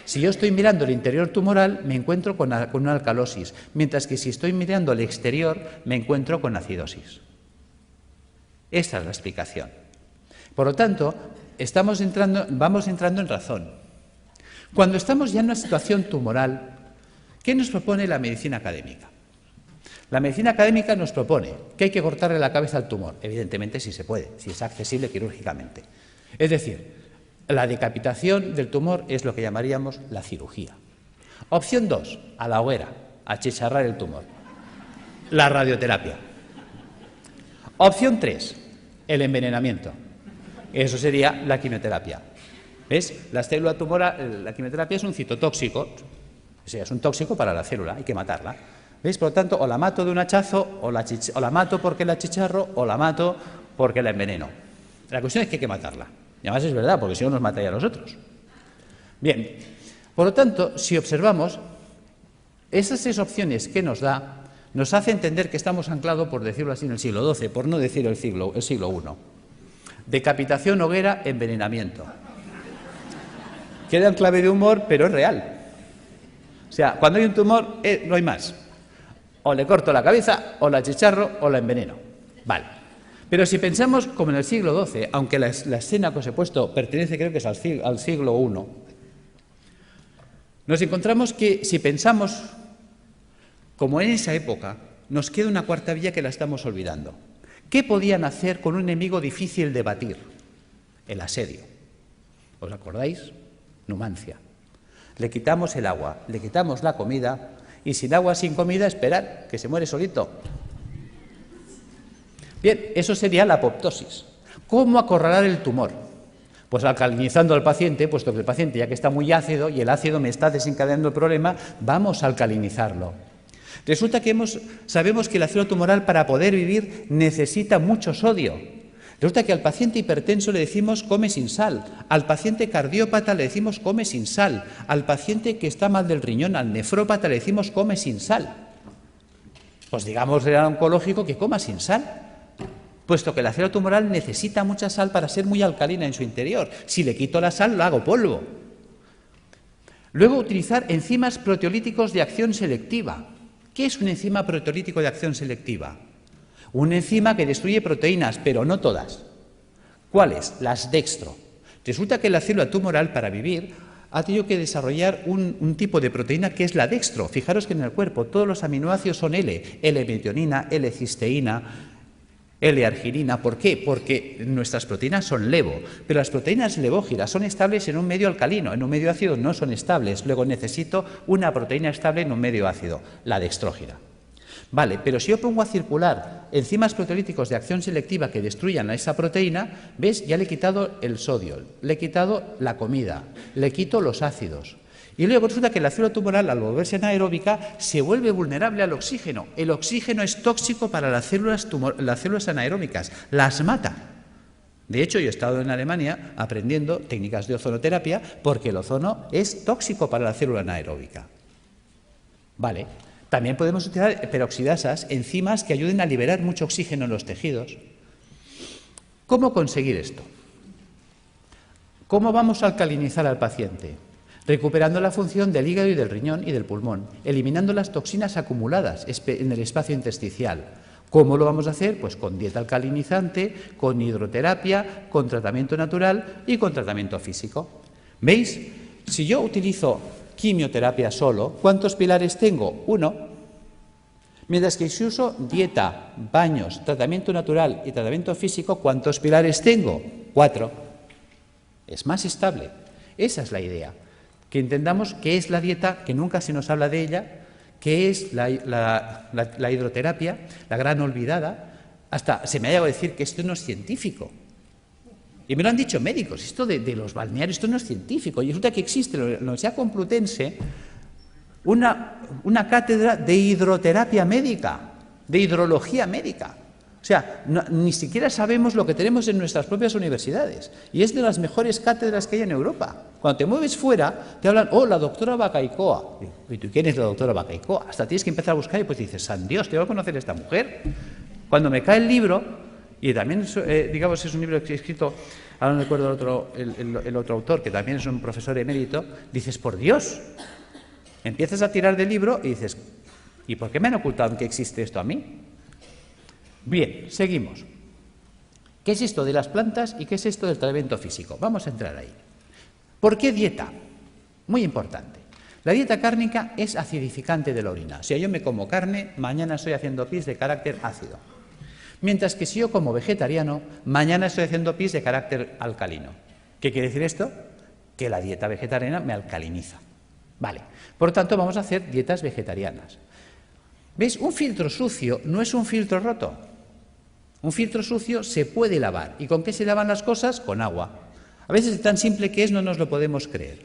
Si yo estoy mirando el interior tumoral, me encuentro con una alcalosis, mientras que si estoy mirando el exterior, me encuentro con acidosis. Esta es la explicación. Por lo tanto, vamos entrando en razón. Cuando estamos ya en una situación tumoral, ¿qué nos propone la medicina académica? La medicina académica nos propone que hay que cortarle la cabeza al tumor, evidentemente si se puede, si es accesible quirúrgicamente. Es decir, la decapitación del tumor es lo que llamaríamos la cirugía. Opción 2, a la hoguera, a achicharrar el tumor. La radioterapia. Opción 3, el envenenamiento. Eso sería la quimioterapia. ¿Ves? La célula tumoral, la quimioterapia es un citotóxico, o sea, es un tóxico para la célula, hay que matarla. ¿Veis? Por lo tanto, o la mato de un hachazo, o la mato porque la achicharro, o la mato porque la enveneno. La cuestión es que hay que matarla. Y además es verdad, porque si no nos mataría a nosotros. Bien, por lo tanto, si observamos, esas 6 opciones que nos da, nos hace entender que estamos anclados, por decirlo así, en el siglo XII, por no decir el siglo I. Decapitación, hoguera, envenenamiento. Queda en clave de humor, pero es real. O sea, cuando hay un tumor, no hay más. O le corto la cabeza, o la achicharro, o la enveneno. Vale. Pero si pensamos como en el siglo XII, aunque la escena que os he puesto pertenece, creo que es al siglo I, nos encontramos que si pensamos como en esa época, nos queda una cuarta vía que la estamos olvidando. ¿Qué podían hacer con un enemigo difícil de batir? El asedio. ¿Os acordáis? Numancia. Le quitamos el agua, le quitamos la comida, y sin agua, sin comida, esperar, que se muere solito. Bien, eso sería la apoptosis. ¿Cómo acorralar el tumor? Pues alcalinizando al paciente, puesto que el paciente ya que está muy ácido y el ácido me está desencadenando el problema, vamos a alcalinizarlo. Resulta que sabemos que el ácido tumoral para poder vivir necesita mucho sodio. Resulta que al paciente hipertenso le decimos come sin sal, al paciente cardiópata le decimos come sin sal, al paciente que está mal del riñón, al nefrópata le decimos come sin sal. Pues digamos al oncológico que coma sin sal, puesto que el ácido tumoral necesita mucha sal para ser muy alcalina en su interior. Si le quito la sal, lo hago polvo. Luego, utilizar enzimas proteolíticos de acción selectiva. ¿Qué es un enzima proteolítico de acción selectiva? Una enzima que destruye proteínas, pero no todas. ¿Cuáles? Las dextro. Resulta que la célula tumoral, para vivir, ha tenido que desarrollar un tipo de proteína que es la dextro. Fijaros que en el cuerpo todos los aminoácidos son L-metionina, L-cisteína, L-arginina. ¿Por qué? Porque nuestras proteínas son levo, pero las proteínas levógiras son estables en un medio alcalino, en un medio ácido no son estables. Luego necesito una proteína estable en un medio ácido, la dextrógira. Vale, pero si yo pongo a circular enzimas proteolíticos de acción selectiva que destruyan a esa proteína, ¿ves? Ya le he quitado el sodio, le he quitado la comida, le quito los ácidos. Y luego resulta que la célula tumoral, al volverse anaeróbica, se vuelve vulnerable al oxígeno. El oxígeno es tóxico para las células anaeróbicas, las mata. De hecho, yo he estado en Alemania aprendiendo técnicas de ozonoterapia porque el ozono es tóxico para la célula anaeróbica. Vale. También podemos utilizar peroxidasas, enzimas que ayuden a liberar mucho oxígeno en los tejidos. ¿Cómo conseguir esto? ¿Cómo vamos a alcalinizar al paciente? Recuperando la función del hígado y del riñón y del pulmón, eliminando las toxinas acumuladas en el espacio intersticial. ¿Cómo lo vamos a hacer? Pues con dieta alcalinizante, con hidroterapia, con tratamiento natural y con tratamiento físico. ¿Veis? Si yo utilizo quimioterapia solo, ¿cuántos pilares tengo? 1. Mientras que si uso dieta, baños, tratamiento natural y tratamiento físico, ¿cuántos pilares tengo? 4. Es más estable. Esa es la idea. Que entendamos qué es la dieta, que nunca se nos habla de ella, qué es la hidroterapia, la gran olvidada. Hasta se me ha llegado a decir que esto no es científico. Y me lo han dicho médicos, esto de los balnearios, esto no es científico. Y resulta que existe en la Universidad Complutense una cátedra de hidroterapia médica, de hidrología médica. O sea, ni siquiera sabemos lo que tenemos en nuestras propias universidades. Y es de las mejores cátedras que hay en Europa. Cuando te mueves fuera, te hablan, oh, la doctora Bacaicoa. ¿Y tú quién es la doctora Bacaicoa? Hasta tienes que empezar a buscar y pues dices, ¡san Dios, tengo que conocer a esta mujer! Cuando me cae el libro... Y también, digamos, es un libro que he escrito, ahora no recuerdo el otro autor, que también es un profesor emérito, dices, por Dios, empiezas a tirar del libro y dices, ¿y por qué me han ocultado que existe esto a mí? Bien, seguimos. ¿Qué es esto de las plantas y qué es esto del tratamiento físico? Vamos a entrar ahí. ¿Por qué dieta? Muy importante. La dieta cárnica es acidificante de la orina. Si yo me como carne, mañana estoy haciendo pis de carácter ácido. Mientras que si yo como vegetariano, mañana estoy haciendo pis de carácter alcalino. ¿Qué quiere decir esto? Que la dieta vegetariana me alcaliniza. Vale. Por lo tanto, vamos a hacer dietas vegetarianas. ¿Veis? Un filtro sucio no es un filtro roto. Un filtro sucio se puede lavar. ¿Y con qué se lavan las cosas? Con agua. A veces, tan simple que es, no nos lo podemos creer.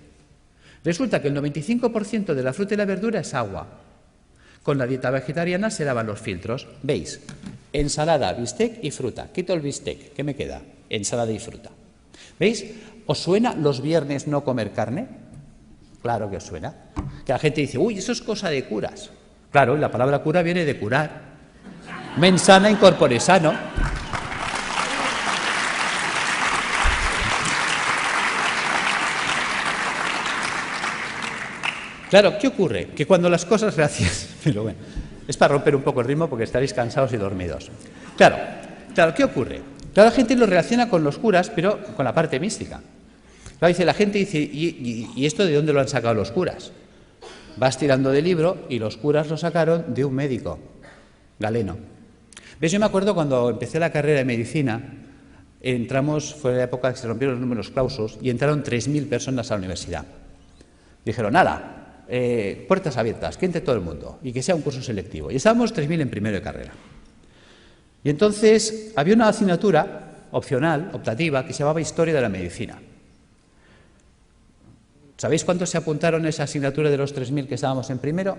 Resulta que el 95% de la fruta y la verdura es agua. Con la dieta vegetariana se lavan los filtros. ¿Veis? Ensalada, bistec y fruta. Quito el bistec. ¿Qué me queda? Ensalada y fruta. ¿Veis? ¿Os suena los viernes no comer carne? Claro que os suena. Que la gente dice, uy, eso es cosa de curas. Claro, y la palabra cura viene de curar. Mens sana in corpore sano. Claro, ¿qué ocurre? Que cuando las cosas, gracias, pero bueno, es para romper un poco el ritmo porque estaréis cansados y dormidos. Claro, ¿qué ocurre? Claro, la gente lo relaciona con los curas, pero con la parte mística. Claro, dice, la gente dice, ¿y esto de dónde lo han sacado los curas? Vas tirando del libro y los curas lo sacaron de un médico, Galeno. ¿Ves? Yo me acuerdo cuando empecé la carrera de medicina, fue la época que se rompieron los números clausus y entraron 3.000 personas a la universidad. Dijeron, nada. Puertas abiertas, que entre todo el mundo y que sea un curso selectivo. Y estábamos 3.000 en primero de carrera. Y entonces había una asignatura opcional, optativa, que se llamaba Historia de la Medicina. ¿Sabéis cuántos se apuntaron a esa asignatura de los 3.000 que estábamos en primero?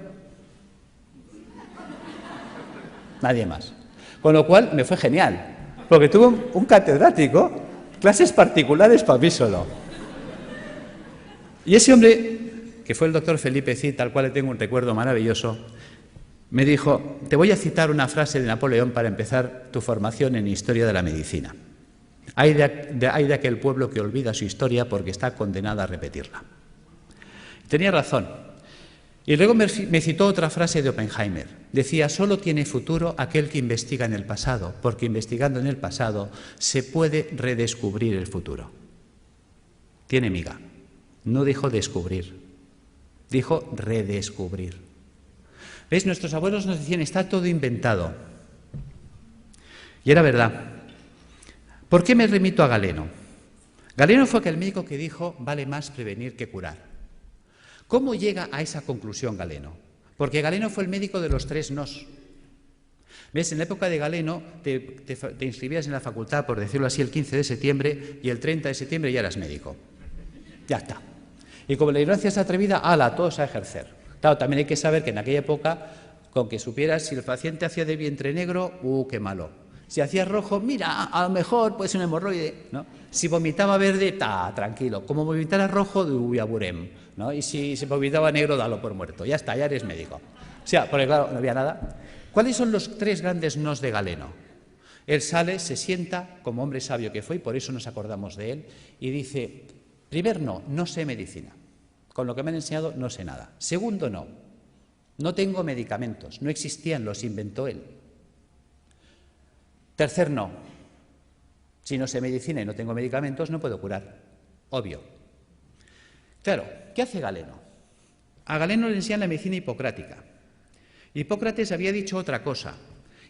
Nadie más. Con lo cual me fue genial, porque tuve un catedrático, clases particulares para mí solo. Y ese hombre, que fue el doctor Felipe Cid, al cual le tengo un recuerdo maravilloso, me dijo: te voy a citar una frase de Napoleón para empezar tu formación en historia de la medicina. Hay de aquel pueblo que olvida su historia porque está condenado a repetirla. Tenía razón. Y luego me citó otra frase de Oppenheimer. Decía: solo tiene futuro aquel que investiga en el pasado, porque investigando en el pasado se puede redescubrir el futuro. Tiene miga. No dijo descubrir, dijo redescubrir. ¿Veis? Nuestros abuelos nos decían: está todo inventado. Y era verdad. ¿Por qué me remito a Galeno? Galeno fue aquel médico que dijo: vale más prevenir que curar. ¿Cómo llega a esa conclusión Galeno? Porque Galeno fue el médico de los 3 nos. ¿Ves? En la época de Galeno te inscribías en la facultad, por decirlo así, el 15 de septiembre y el 30 de septiembre ya eras médico. Ya está. Y como la ignorancia es atrevida, ¡hala!, todos a ejercer. Claro, también hay que saber que en aquella época, con que supieras si el paciente hacía de vientre negro, ¡qué malo! Si hacía rojo, mira, a lo mejor puede ser un hemorroide, ¿no? Si vomitaba verde, tranquilo. Como vomitara rojo, aburem, ¿no? Y si se vomitaba negro, dalo por muerto. Ya está, ya eres médico. O sea, porque claro, no había nada. ¿Cuáles son los 3 grandes nos de Galeno? Él sale, se sienta, como hombre sabio que fue, y por eso nos acordamos de él, y dice: primer no sé medicina. Con lo que me han enseñado no sé nada. Segundo no tengo medicamentos, no existían, los inventó él. Tercer no, si no sé medicina y no tengo medicamentos no puedo curar, obvio. Claro, ¿qué hace Galeno? A Galeno le enseñan la medicina hipocrática. Hipócrates había dicho otra cosa.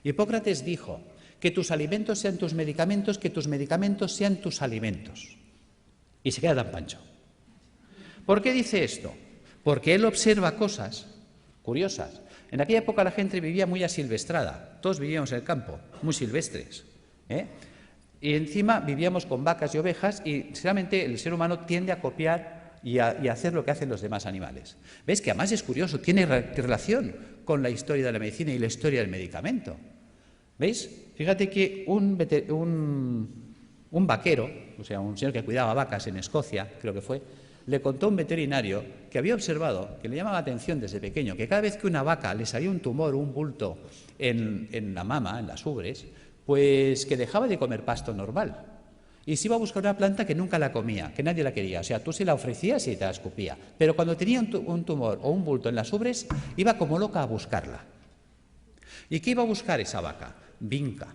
Hipócrates dijo: que tus alimentos sean tus medicamentos, que tus medicamentos sean tus alimentos. Y se queda tan pancho. ¿Por qué dice esto? Porque él observa cosas curiosas. En aquella época la gente vivía muy asilvestrada, todos vivíamos en el campo, muy silvestres, y encima vivíamos con vacas y ovejas, y sinceramente el ser humano tiende a copiar y a hacer lo que hacen los demás animales. ¿Ves? Que además es curioso, tiene relación con la historia de la medicina y la historia del medicamento. ¿Veis? Fíjate que un vaquero, o sea, un señor que cuidaba vacas en Escocia, creo que fue, le contó a un veterinario que había observado, que le llamaba la atención desde pequeño, que cada vez que una vaca le salía un tumor o un bulto en la mama, en las ubres, pues que dejaba de comer pasto normal y se iba a buscar una planta que nunca la comía, que nadie la quería. O sea, tú se la ofrecías y te la escupía. Pero cuando tenía un tumor o un bulto en las ubres, iba como loca a buscarla. ¿Y qué iba a buscar esa vaca? Vinca,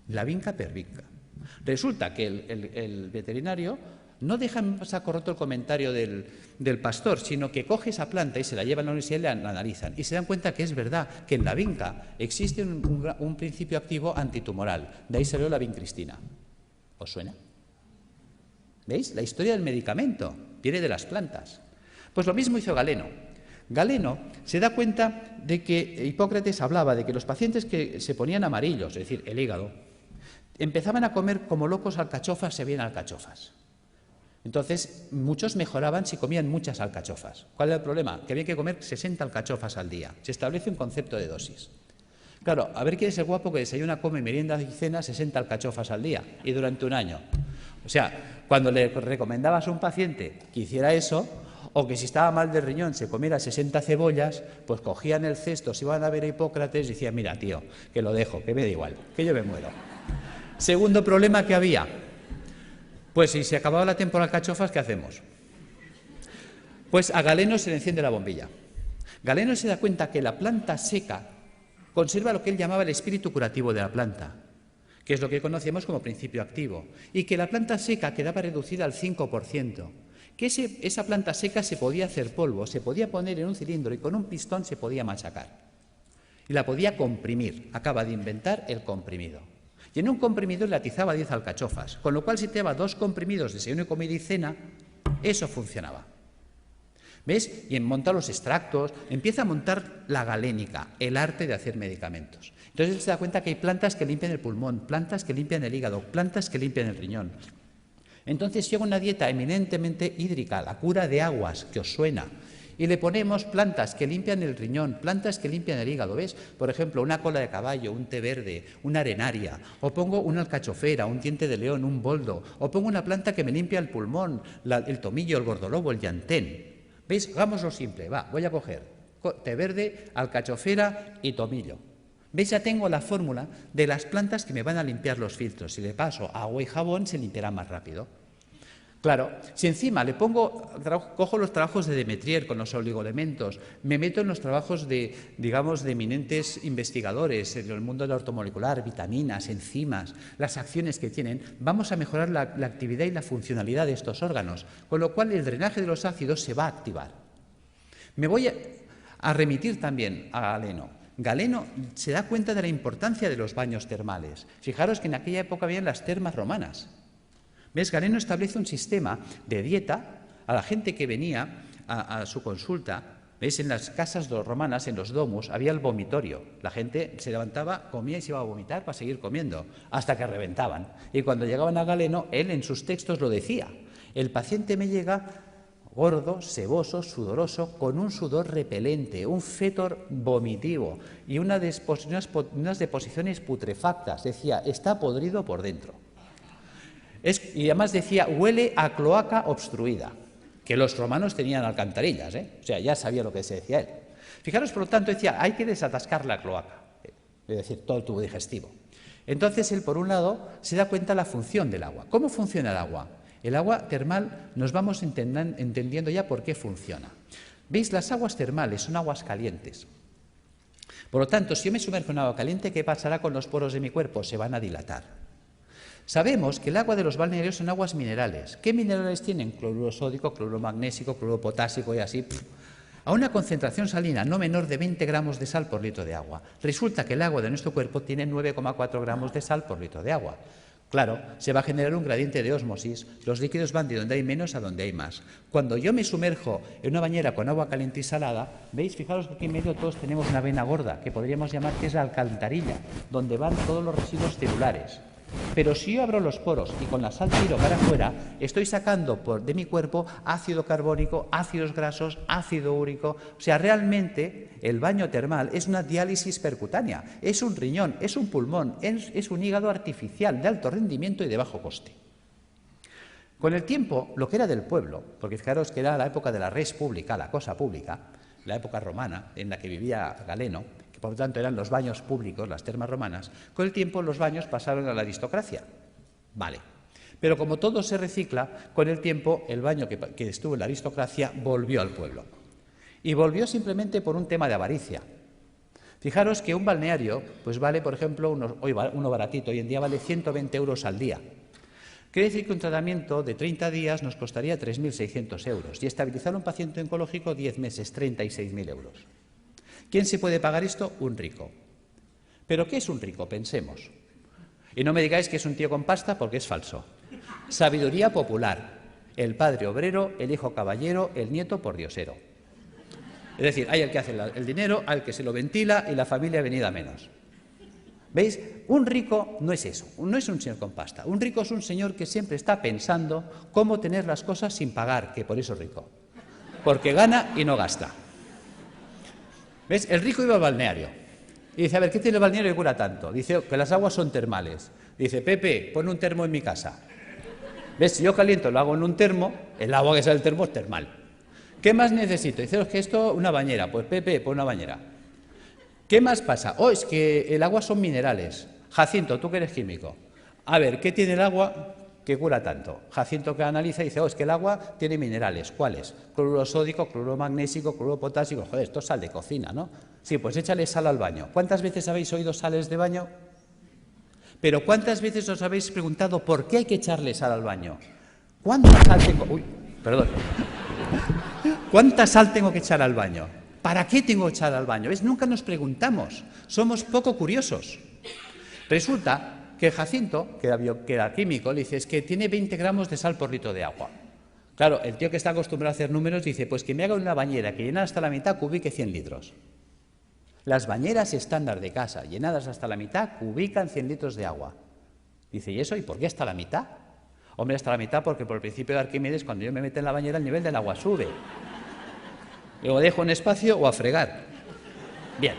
la vinca per vinca. Resulta que el veterinario no deja en saco roto el comentario del pastor, sino que coge esa planta y se la lleva a la universidad y la analizan. Y se dan cuenta que es verdad, que en la vinca existe un principio activo antitumoral. De ahí salió la vincristina. ¿Os suena? ¿Veis? La historia del medicamento viene de las plantas. Pues lo mismo hizo Galeno. Galeno se da cuenta de que Hipócrates hablaba de que los pacientes que se ponían amarillos, es decir, el hígado, empezaban a comer como locos alcachofas, se veían alcachofas. Entonces, muchos mejoraban si comían muchas alcachofas. ¿Cuál era el problema? Que había que comer 60 alcachofas al día. Se establece un concepto de dosis. Claro, a ver quién es el guapo que desayuna, come, merienda y cena 60 alcachofas al día y durante un año. O sea, cuando le recomendabas a un paciente que hiciera eso, o que si estaba mal de riñón se comiera 60 cebollas, pues cogían el cesto, se iban a ver a Hipócrates y decían: mira, tío, que lo dejo, que me da igual, que yo me muero. Segundo problema que había: pues si se acababa la temporada de alcachofas, ¿qué hacemos? Pues a Galeno se le enciende la bombilla. Galeno se da cuenta que la planta seca conserva lo que él llamaba el espíritu curativo de la planta, que es lo que conocemos como principio activo, y que la planta seca quedaba reducida al 5%, que esa planta seca se podía hacer polvo, se podía poner en un cilindro y con un pistón se podía machacar. Y la podía comprimir. Acaba de inventar el comprimido. Y en un comprimido le atizaba 10 alcachofas, con lo cual si te daba 2 comprimidos, desayuno, comida y cena, eso funcionaba. ¿Ves? Y en montar los extractos, empieza a montar la galénica, el arte de hacer medicamentos. Entonces él se da cuenta que hay plantas que limpian el pulmón, plantas que limpian el hígado, plantas que limpian el riñón. Entonces llega una dieta eminentemente hídrica, la cura de aguas, que os suena, y le ponemos plantas que limpian el riñón, plantas que limpian el hígado, ¿ves? Por ejemplo, una cola de caballo, un té verde, una arenaria, o pongo una alcachofera, un diente de león, un boldo, o pongo una planta que me limpia el pulmón, el tomillo, el gordolobo, el llantén. ¿Veis? Hagámoslo simple, va, voy a coger té verde, alcachofera y tomillo. ¿Veis? Ya tengo la fórmula de las plantas que me van a limpiar los filtros. Si le paso agua y jabón, se limpiará más rápido. Claro, si encima le cojo los trabajos de Demetrier con los oligoelementos, me meto en los trabajos de, digamos, de eminentes investigadores en el mundo de la ortomolecular, vitaminas, enzimas, las acciones que tienen, vamos a mejorar la actividad y la funcionalidad de estos órganos, con lo cual el drenaje de los ácidos se va a activar. Me voy a remitir también a Galeno. Galeno se da cuenta de la importancia de los baños termales. Fijaros que en aquella época habían las termas romanas. ¿Ves? Galeno establece un sistema de dieta a la gente que venía a su consulta. ¿Ves? En las casas romanas, en los domus, había el vomitorio. La gente se levantaba, comía y se iba a vomitar para seguir comiendo, hasta que reventaban. Y cuando llegaban a Galeno, él en sus textos lo decía. El paciente me llega gordo, seboso, sudoroso, con un sudor repelente, un fétor vomitivo y unas deposiciones putrefactas. Decía, está podrido por dentro. Y además decía, huele a cloaca obstruida, que los romanos tenían alcantarillas, o sea, ya sabía lo que se decía él. Fijaros, por lo tanto, decía, hay que desatascar la cloaca, es decir, todo el tubo digestivo. Entonces, él, por un lado, se da cuenta de la función del agua. ¿Cómo funciona el agua? El agua termal nos vamos entendiendo ya por qué funciona. ¿Veis? Las aguas termales son aguas calientes. Por lo tanto, si yo me sumerjo en agua caliente, ¿qué pasará con los poros de mi cuerpo? Se van a dilatar. Sabemos que el agua de los balnearios son aguas minerales. ¿Qué minerales tienen? Cloruro sódico, cloruro magnésico, cloruro potásico y así. A una concentración salina no menor de 20 gramos de sal por litro de agua. Resulta que el agua de nuestro cuerpo tiene 9,4 gramos de sal por litro de agua. Claro, se va a generar un gradiente de ósmosis, los líquidos van de donde hay menos a donde hay más. Cuando yo me sumerjo en una bañera con agua caliente y salada, ¿veis? Fijaros que aquí en medio todos tenemos una vena gorda, que podríamos llamar que es la alcantarilla, donde van todos los residuos celulares. Pero si yo abro los poros y con la sal tiro para afuera, estoy sacando de mi cuerpo ácido carbónico, ácidos grasos, ácido úrico. O sea, realmente el baño termal es una diálisis percutánea, es un riñón, es un pulmón, es un hígado artificial de alto rendimiento y de bajo coste. Con el tiempo, lo que era del pueblo, porque fijaros que era la época de la res pública, la cosa pública, la época romana en la que vivía Galeno, por lo tanto eran los baños públicos, las termas romanas, con el tiempo los baños pasaron a la aristocracia. Vale. Pero como todo se recicla, con el tiempo el baño que estuvo en la aristocracia volvió al pueblo. Y volvió simplemente por un tema de avaricia. Fijaros que un balneario pues vale, por ejemplo, uno baratito, hoy en día vale 120 euros al día. Quiere decir que un tratamiento de 30 días nos costaría 3.600 euros y estabilizar a un paciente oncológico 10 meses, 36.000 euros. ¿Quién se puede pagar esto? Un rico. ¿Pero qué es un rico? Pensemos. Y no me digáis que es un tío con pasta porque es falso. Sabiduría popular. El padre obrero, el hijo caballero, el nieto pordiosero. Es decir, hay el que hace el dinero, hay el que se lo ventila y la familia venida menos. ¿Veis? Un rico no es eso, no es un señor con pasta. Un rico es un señor que siempre está pensando cómo tener las cosas sin pagar, que por eso es rico. Porque gana y no gasta. ¿Ves? El rico iba al balneario y dice, a ver, ¿qué tiene el balneario que cura tanto? Dice que las aguas son termales. Dice, Pepe, pon un termo en mi casa. ¿Ves? Si yo caliento lo hago en un termo, el agua que sale del termo es termal. ¿Qué más necesito? Dice, es que esto, una bañera. Pues Pepe, pon una bañera. ¿Qué más pasa? Oh, es que el agua son minerales. Jacinto, tú que eres químico. A ver, ¿qué tiene el agua que cura tanto? Jacinto que analiza y dice, oh, es que el agua tiene minerales. ¿Cuáles? Cloruro sódico, cloruro magnésico, cloruro potásico. Joder, esto es sal de cocina, ¿no? Sí, pues échale sal al baño. ¿Cuántas veces habéis oído sales de baño? Pero ¿cuántas veces os habéis preguntado por qué hay que echarle sal al baño? ¿Cuánta sal tengo? Uy, perdón. ¿Cuánta sal tengo que echar al baño? ¿Para qué tengo que echar al baño? ¿Ves? Nunca nos preguntamos. Somos poco curiosos. Resulta que Jacinto, que era químico, le dice, es que tiene 20 gramos de sal por litro de agua. Claro, el tío que está acostumbrado a hacer números dice, pues que me haga una bañera que llena hasta la mitad cubique 100 litros. Las bañeras estándar de casa, llenadas hasta la mitad, cubican 100 litros de agua. Dice, ¿y eso? ¿Y por qué hasta la mitad? Hombre, hasta la mitad, porque por el principio de Arquímedes, cuando yo me meto en la bañera, el nivel del agua sube. Luego dejo un espacio o a fregar. Bien.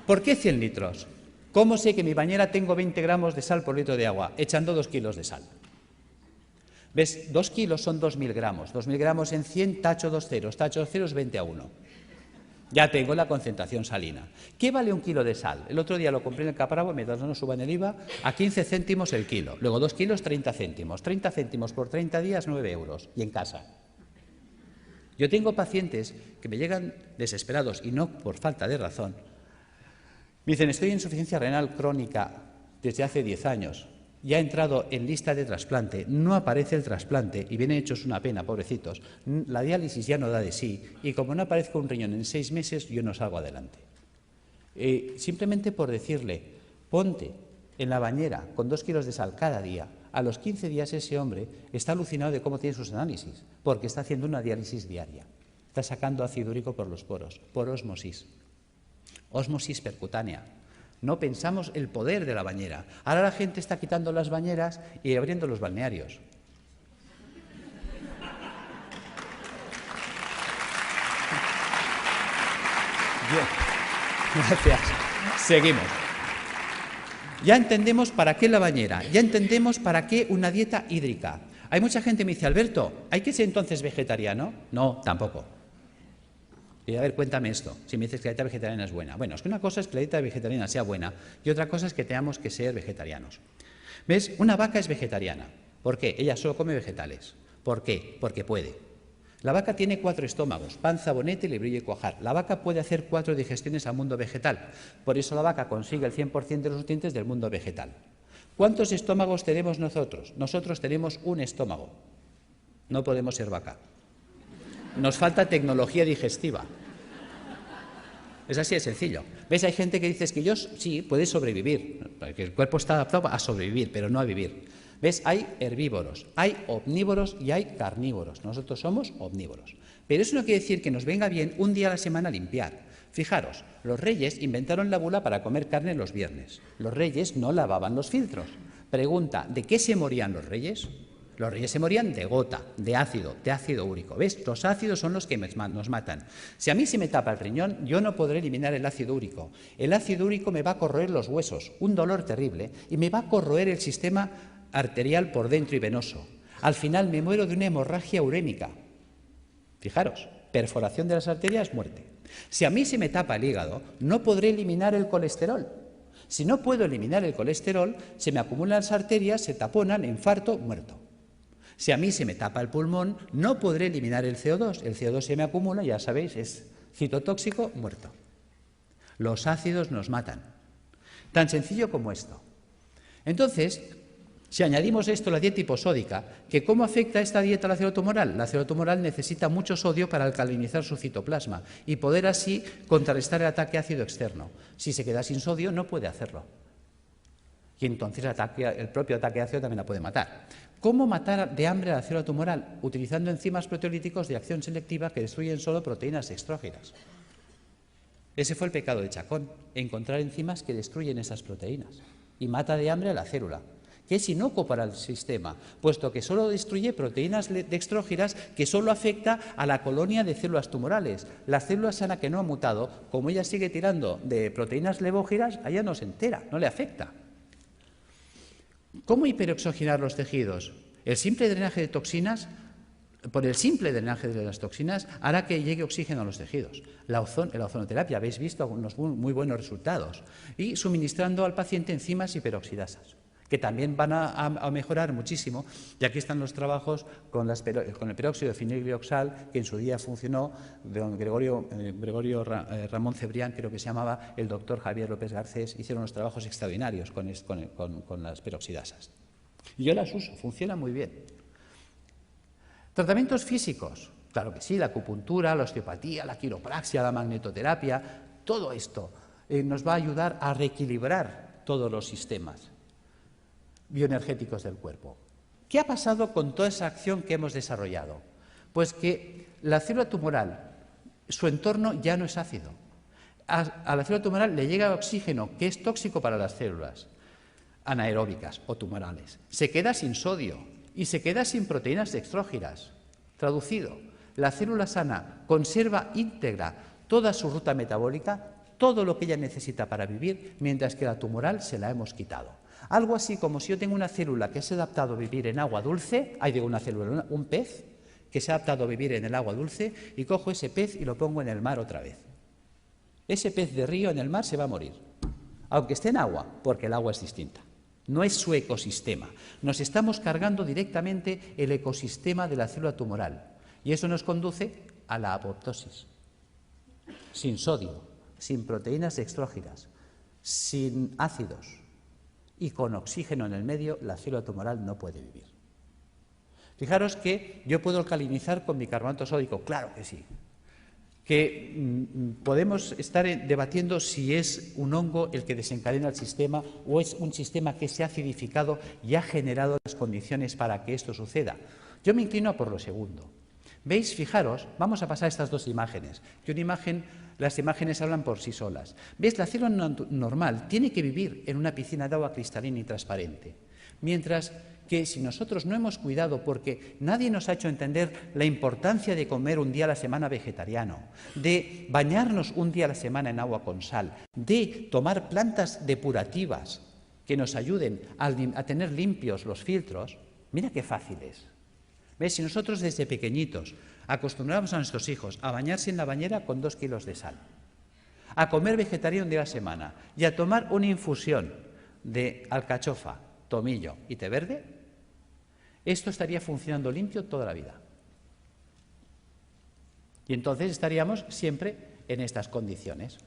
¿Por qué 100 litros? ¿Cómo sé que en mi bañera tengo 20 gramos de sal por litro de agua? Echando 2 kilos de sal. ¿Ves? 2 kilos son 2.000 gramos. 2.000 gramos en 100, tacho 2 ceros. Tacho 2 ceros, 20:1. Ya tengo la concentración salina. ¿Qué vale 1 kilo de sal? El otro día lo compré en el Capravo, mientras no nos suban el IVA, a 15 céntimos el kilo. Luego 2 kilos, 30 céntimos. 30 céntimos por 30 días, 9 euros. Y en casa. Yo tengo pacientes que me llegan desesperados, y no por falta de razón. Me dicen, estoy en insuficiencia renal crónica desde hace 10 años. Ya ha entrado en lista de trasplante, no aparece el trasplante y vienen hechos una pena, pobrecitos. La diálisis ya no da de sí y como no aparezca un riñón en 6 meses, yo no salgo adelante. Simplemente por decirle, ponte en la bañera con 2 kilos de sal cada día, a los 15 días ese hombre está alucinado de cómo tiene sus análisis, porque está haciendo una diálisis diaria. Está sacando ácido úrico por los poros, por ósmosis. Ósmosis percutánea. No pensamos el poder de la bañera. Ahora la gente está quitando las bañeras y abriendo los balnearios. Bien. Gracias. Seguimos. Ya entendemos para qué la bañera, ya entendemos para qué una dieta hídrica. Hay mucha gente que me dice, Alberto, ¿hay que ser entonces vegetariano? No, tampoco. Y a ver, cuéntame esto, si me dices que la dieta vegetariana es buena. Bueno, es que una cosa es que la dieta vegetariana sea buena y otra cosa es que tengamos que ser vegetarianos. ¿Ves? Una vaca es vegetariana. ¿Por qué? Ella solo come vegetales. ¿Por qué? Porque puede. La vaca tiene 4 estómagos, panza, bonete, lebrillo y cuajar. La vaca puede hacer 4 digestiones al mundo vegetal. Por eso la vaca consigue el 100% de los nutrientes del mundo vegetal. ¿Cuántos estómagos tenemos nosotros? Nosotros tenemos un estómago. No podemos ser vaca. Nos falta tecnología digestiva. Es así de sencillo. ¿Ves? Hay gente que dice que yo sí, puede sobrevivir, porque el cuerpo está adaptado a sobrevivir, pero no a vivir. ¿Ves? Hay herbívoros, hay omnívoros y hay carnívoros. Nosotros somos omnívoros. Pero eso no quiere decir que nos venga bien un día a la semana limpiar. Fijaros, los reyes inventaron la bula para comer carne los viernes. Los reyes no lavaban los filtros. Pregunta, ¿de qué se morían los reyes? Los reyes se morían de gota, de ácido úrico. ¿Ves? Los ácidos son los que nos matan. Si a mí se me tapa el riñón, yo no podré eliminar el ácido úrico. El ácido úrico me va a corroer los huesos, un dolor terrible, y me va a corroer el sistema arterial por dentro y venoso. Al final me muero de una hemorragia urémica. Fijaros, perforación de las arterias, muerte. Si a mí se me tapa el hígado, no podré eliminar el colesterol. Si no puedo eliminar el colesterol, se me acumulan las arterias, se taponan, infarto, muerto. Si a mí se me tapa el pulmón, no podré eliminar el CO2. El CO2 se me acumula, ya sabéis, es citotóxico, muerto. Los ácidos nos matan. Tan sencillo como esto. Entonces, si añadimos esto a la dieta hiposódica, que ¿cómo afecta esta dieta a la célula tumoral? La célula tumoral necesita mucho sodio para alcalinizar su citoplasma y poder así contrarrestar el ataque ácido externo. Si se queda sin sodio, no puede hacerlo. Y entonces el propio ataque ácido también la puede matar. ¿Cómo matar de hambre a la célula tumoral? Utilizando enzimas proteolíticos de acción selectiva que destruyen solo proteínas extrógenas. Ese fue el pecado de Chacón, encontrar enzimas que destruyen esas proteínas y mata de hambre a la célula, que es inocuo para el sistema, puesto que solo destruye proteínas dextrógenas que solo afecta a la colonia de células tumorales. La célula sana que no ha mutado, como ella sigue tirando de proteínas levógenas, a ella no se entera, no le afecta. ¿Cómo hiperoxigenar los tejidos? El simple drenaje de toxinas, por el simple drenaje de las toxinas, hará que llegue oxígeno a los tejidos. La ozonoterapia, habéis visto unos muy buenos resultados. Y suministrando al paciente enzimas hiperoxidasas, que también van a mejorar muchísimo. Y aquí están los trabajos con el peróxido de fenilglioxal, que en su día funcionó, de don Gregorio Ramón Cebrián, creo que se llamaba, el doctor Javier López Garcés, hicieron unos trabajos extraordinarios con las peroxidasas. Y yo las uso, funcionan muy bien. Tratamientos físicos, claro que sí, la acupuntura, la osteopatía, la quiropraxia, la magnetoterapia, todo esto nos va a ayudar a reequilibrar todos los sistemas bioenergéticos del cuerpo. ¿Qué ha pasado con toda esa acción que hemos desarrollado? Pues que la célula tumoral, su entorno ya no es ácido. A la célula tumoral le llega oxígeno, que es tóxico para las células. anaeróbicas o tumorales. Se queda sin sodio y se queda sin proteínas dextrógiras. Traducido, la célula sana conserva íntegra toda su ruta metabólica, todo lo que ella necesita para vivir, mientras que la tumoral se la hemos quitado. Algo así como si yo tengo una célula que se ha adaptado a vivir en agua dulce, un pez que se ha adaptado a vivir en el agua dulce, y cojo ese pez y lo pongo en el mar otra vez. Ese pez de río en el mar se va a morir, aunque esté en agua, porque el agua es distinta. No es su ecosistema. Nos estamos cargando directamente el ecosistema de la célula tumoral, y eso nos conduce a la apoptosis. Sin sodio, sin proteínas dextrógiras, sin ácidos y con oxígeno en el medio, la célula tumoral no puede vivir. Fijaros que yo puedo alcalinizar con bicarbonato sódico, claro que sí. Que podemos estar debatiendo si es un hongo el que desencadena el sistema o es un sistema que se ha acidificado y ha generado las condiciones para que esto suceda. Yo me inclino por lo segundo. ¿Veis? Fijaros, vamos a pasar estas dos imágenes. Las imágenes hablan por sí solas. ¿Veis? La célula normal tiene que vivir en una piscina de agua cristalina y transparente. Mientras que si nosotros no hemos cuidado, porque nadie nos ha hecho entender la importancia de comer un día a la semana vegetariano, de bañarnos un día a la semana en agua con sal, de tomar plantas depurativas que nos ayuden a tener limpios los filtros, mira qué fácil es. ¿Ves? Si nosotros desde pequeñitos acostumbramos a nuestros hijos a bañarse en la bañera con 2 kilos de sal, a comer vegetariano un día a la semana y a tomar una infusión de alcachofa, tomillo y té verde, esto estaría funcionando limpio toda la vida. Y entonces estaríamos siempre en estas condiciones.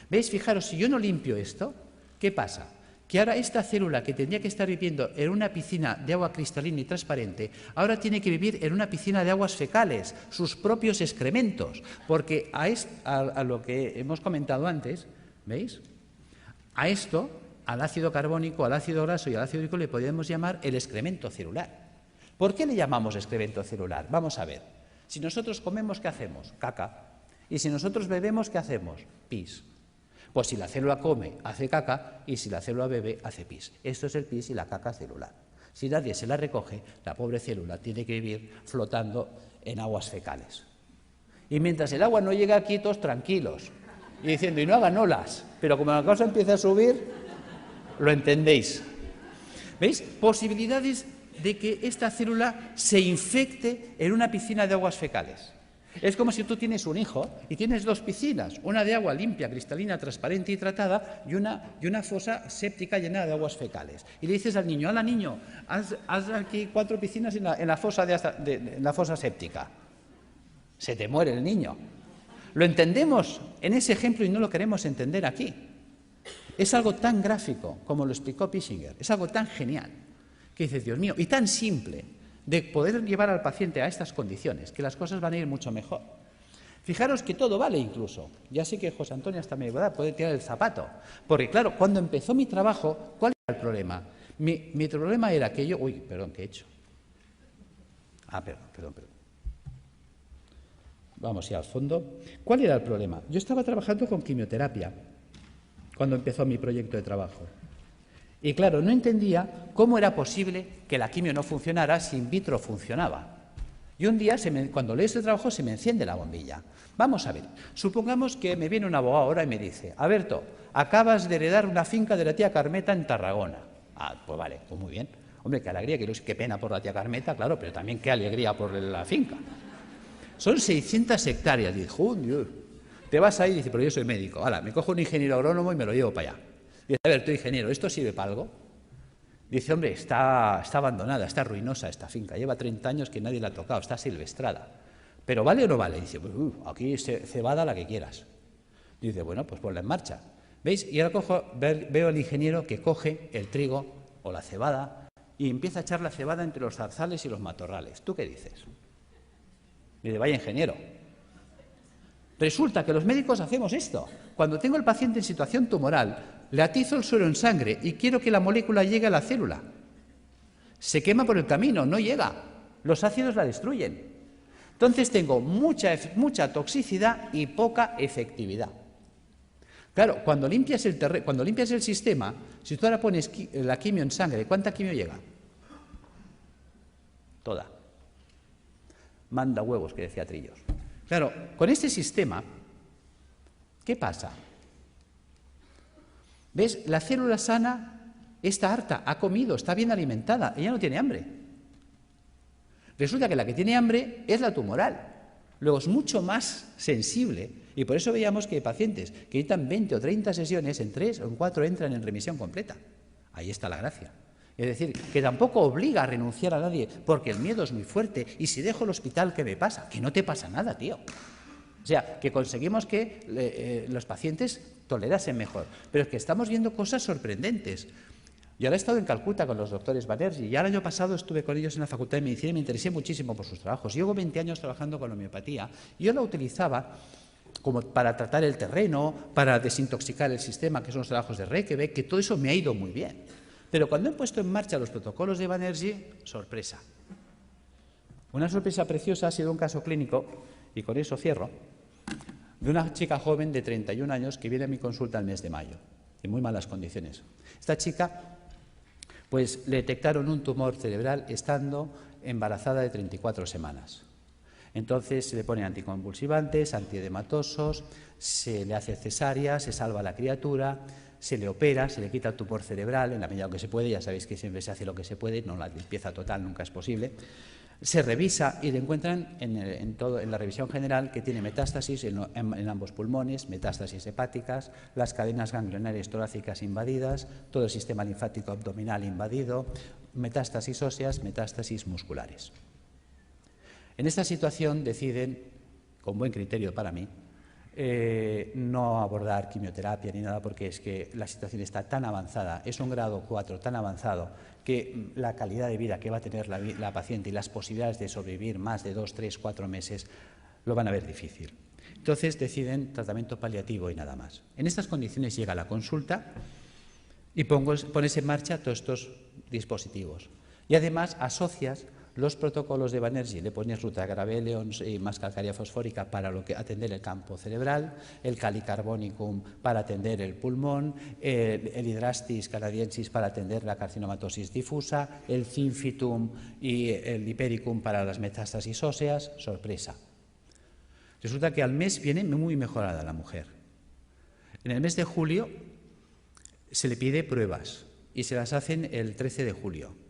¿Veis? Fijaros, si yo no limpio esto, ¿qué pasa? Que ahora esta célula que tendría que estar viviendo en una piscina de agua cristalina y transparente, ahora tiene que vivir en una piscina de aguas fecales, sus propios excrementos, porque a lo que hemos comentado antes, ¿veis? A esto, al ácido carbónico, al ácido graso y al ácido úrico le podemos llamar el excremento celular. ¿Por qué le llamamos excremento celular? Vamos a ver. Si nosotros comemos, ¿qué hacemos? Caca. Y si nosotros bebemos, ¿qué hacemos? Pis. Pues si la célula come, hace caca, y si la célula bebe, hace pis. Esto es el pis y la caca celular. Si nadie se la recoge, la pobre célula tiene que vivir flotando en aguas fecales. Y mientras el agua no llega aquí, todos tranquilos, y diciendo, y no hagan olas, pero como la cosa empieza a subir, lo entendéis. ¿Veis? Posibilidades de que esta célula se infecte en una piscina de aguas fecales. Es como si tú tienes un hijo y tienes 2 piscinas, una de agua limpia, cristalina, transparente y tratada y una fosa séptica llena de aguas fecales. Y le dices al niño, hala niño, haz aquí 4 piscinas en la fosa séptica. Se te muere el niño. Lo entendemos en ese ejemplo y no lo queremos entender aquí. Es algo tan gráfico como lo explicó Pischinger, es algo tan genial que dices, Dios mío, y tan simple de poder llevar al paciente a estas condiciones, que las cosas van a ir mucho mejor. Fijaros que todo vale incluso. Ya sé que José Antonio hasta mi edad puede tirar el zapato, porque claro, cuando empezó mi trabajo, ¿cuál era el problema? Mi problema era que yo... Uy, perdón, ¿qué he hecho? Perdón. Vamos ya al fondo. ¿Cuál era el problema? Yo estaba trabajando con quimioterapia cuando empezó mi proyecto de trabajo. Y claro, no entendía cómo era posible que la quimio no funcionara si in vitro funcionaba. Y un día, cuando leo este trabajo, se me enciende la bombilla. Vamos a ver, supongamos que me viene un abogado ahora y me dice, Alberto, acabas de heredar una finca de la tía Carmeta en Tarragona. Pues vale, pues muy bien. Hombre, qué alegría, qué pena por la tía Carmeta, claro, pero también qué alegría por la finca. Son 600 hectáreas. Dice, Dios. Te vas ahí y dices, pero yo soy médico. Ahora, me cojo un ingeniero agrónomo y me lo llevo para allá. Dice, a ver, tú ingeniero, ¿esto sirve para algo? Dice, hombre, está abandonada, está ruinosa esta finca, lleva 30 años que nadie la ha tocado, está silvestrada. ¿Pero vale o no vale? Dice, pues, aquí cebada la que quieras. Dice, bueno, pues ponla en marcha. ¿Veis? Y ahora veo al ingeniero que coge el trigo o la cebada y empieza a echar la cebada entre los zarzales y los matorrales. ¿Tú qué dices? Dice, vaya ingeniero. Resulta que los médicos hacemos esto. Cuando tengo al paciente en situación tumoral, le atizo el suero en sangre y quiero que la molécula llegue a la célula. Se quema por el camino, no llega. Los ácidos la destruyen. Entonces tengo mucha toxicidad y poca efectividad. Claro, cuando limpias el sistema, si tú ahora pones la quimio en sangre, ¿cuánta quimio llega? Toda. Manda huevos, que decía Trillos. Claro, con este sistema, ¿qué pasa? ¿Ves? La célula sana está harta, ha comido, está bien alimentada, ella no tiene hambre. Resulta que la que tiene hambre es la tumoral. Luego es mucho más sensible y por eso veíamos que pacientes que necesitan 20 o 30 sesiones, en 3 o en 4 entran en remisión completa. Ahí está la gracia. Es decir, que tampoco obliga a renunciar a nadie porque el miedo es muy fuerte y si dejo el hospital, ¿qué me pasa? Que no te pasa nada, tío. O sea, que conseguimos que los pacientes tolerasen mejor. Pero es que estamos viendo cosas sorprendentes. Yo ahora he estado en Calcuta con los doctores Banerjee y el año pasado estuve con ellos en la Facultad de Medicina y me interesé muchísimo por sus trabajos. Llevo 20 años trabajando con homeopatía y yo la utilizaba como para tratar el terreno, para desintoxicar el sistema, que son los trabajos de Reykjavik, que todo eso me ha ido muy bien. Pero cuando he puesto en marcha los protocolos de Banerjee, sorpresa. Una sorpresa preciosa ha sido un caso clínico, y con eso cierro, de una chica joven de 31 años que viene a mi consulta el mes de mayo, en muy malas condiciones. Esta chica, pues le detectaron un tumor cerebral estando embarazada de 34 semanas. Entonces se le ponen anticonvulsivantes, antiedematosos, se le hace cesárea, se salva a la criatura, se le opera, se le quita el tumor cerebral en la medida que se puede, ya sabéis que siempre se hace lo que se puede, no la limpieza total nunca es posible. Se revisa y le encuentran en la revisión general que tiene metástasis en ambos pulmones, metástasis hepáticas, las cadenas ganglionares torácicas invadidas, todo el sistema linfático abdominal invadido, metástasis óseas, metástasis musculares. En esta situación deciden, con buen criterio para mí, no abordar quimioterapia ni nada porque es que la situación está tan avanzada, es un grado 4 tan avanzado que la calidad de vida que va a tener la paciente y las posibilidades de sobrevivir más de 2, 3, 4 meses lo van a ver difícil. Entonces deciden tratamiento paliativo y nada más. En estas condiciones llega la consulta y pones en marcha todos estos dispositivos. Y además asocias los protocolos de Banerjee, le pones rutagravelons y más calcárea fosfórica para atender el campo cerebral, el calicarbonicum para atender el pulmón, el hidrastis canadiensis para atender la carcinomatosis difusa, el finfitum y el hipericum para las metástasis óseas. Sorpresa. Resulta que al mes viene muy mejorada la mujer. En el mes de julio se le pide pruebas y se las hacen el 13 de julio.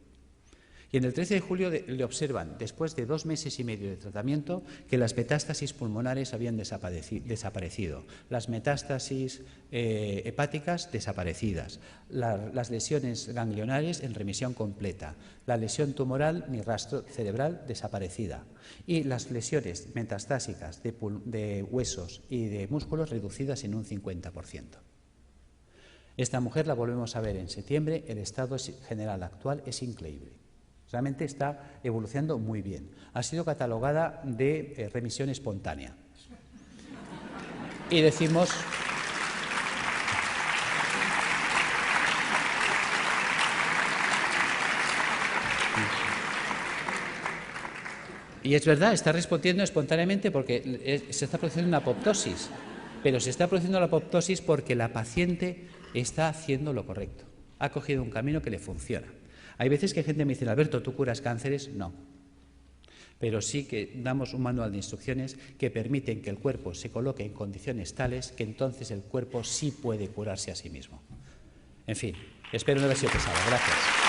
Y en el 13 de julio le observan, después de 2 meses y medio de tratamiento, que las metástasis pulmonares habían desaparecido, las metástasis hepáticas desaparecidas, las lesiones ganglionares en remisión completa, la lesión tumoral ni rastro cerebral desaparecida y las lesiones metastásicas de huesos y de músculos reducidas en un 50%. Esta mujer la volvemos a ver en septiembre, el estado general actual es increíble. Realmente está evolucionando muy bien. Ha sido catalogada de remisión espontánea. Y decimos... Y es verdad, está respondiendo espontáneamente porque se está produciendo una apoptosis. Pero se está produciendo la apoptosis porque la paciente está haciendo lo correcto. Ha cogido un camino que le funciona. Hay veces que gente me dice, Alberto, ¿tú curas cánceres? No. Pero sí que damos un manual de instrucciones que permiten que el cuerpo se coloque en condiciones tales que entonces el cuerpo sí puede curarse a sí mismo. En fin, espero no haber sido pesado. Gracias.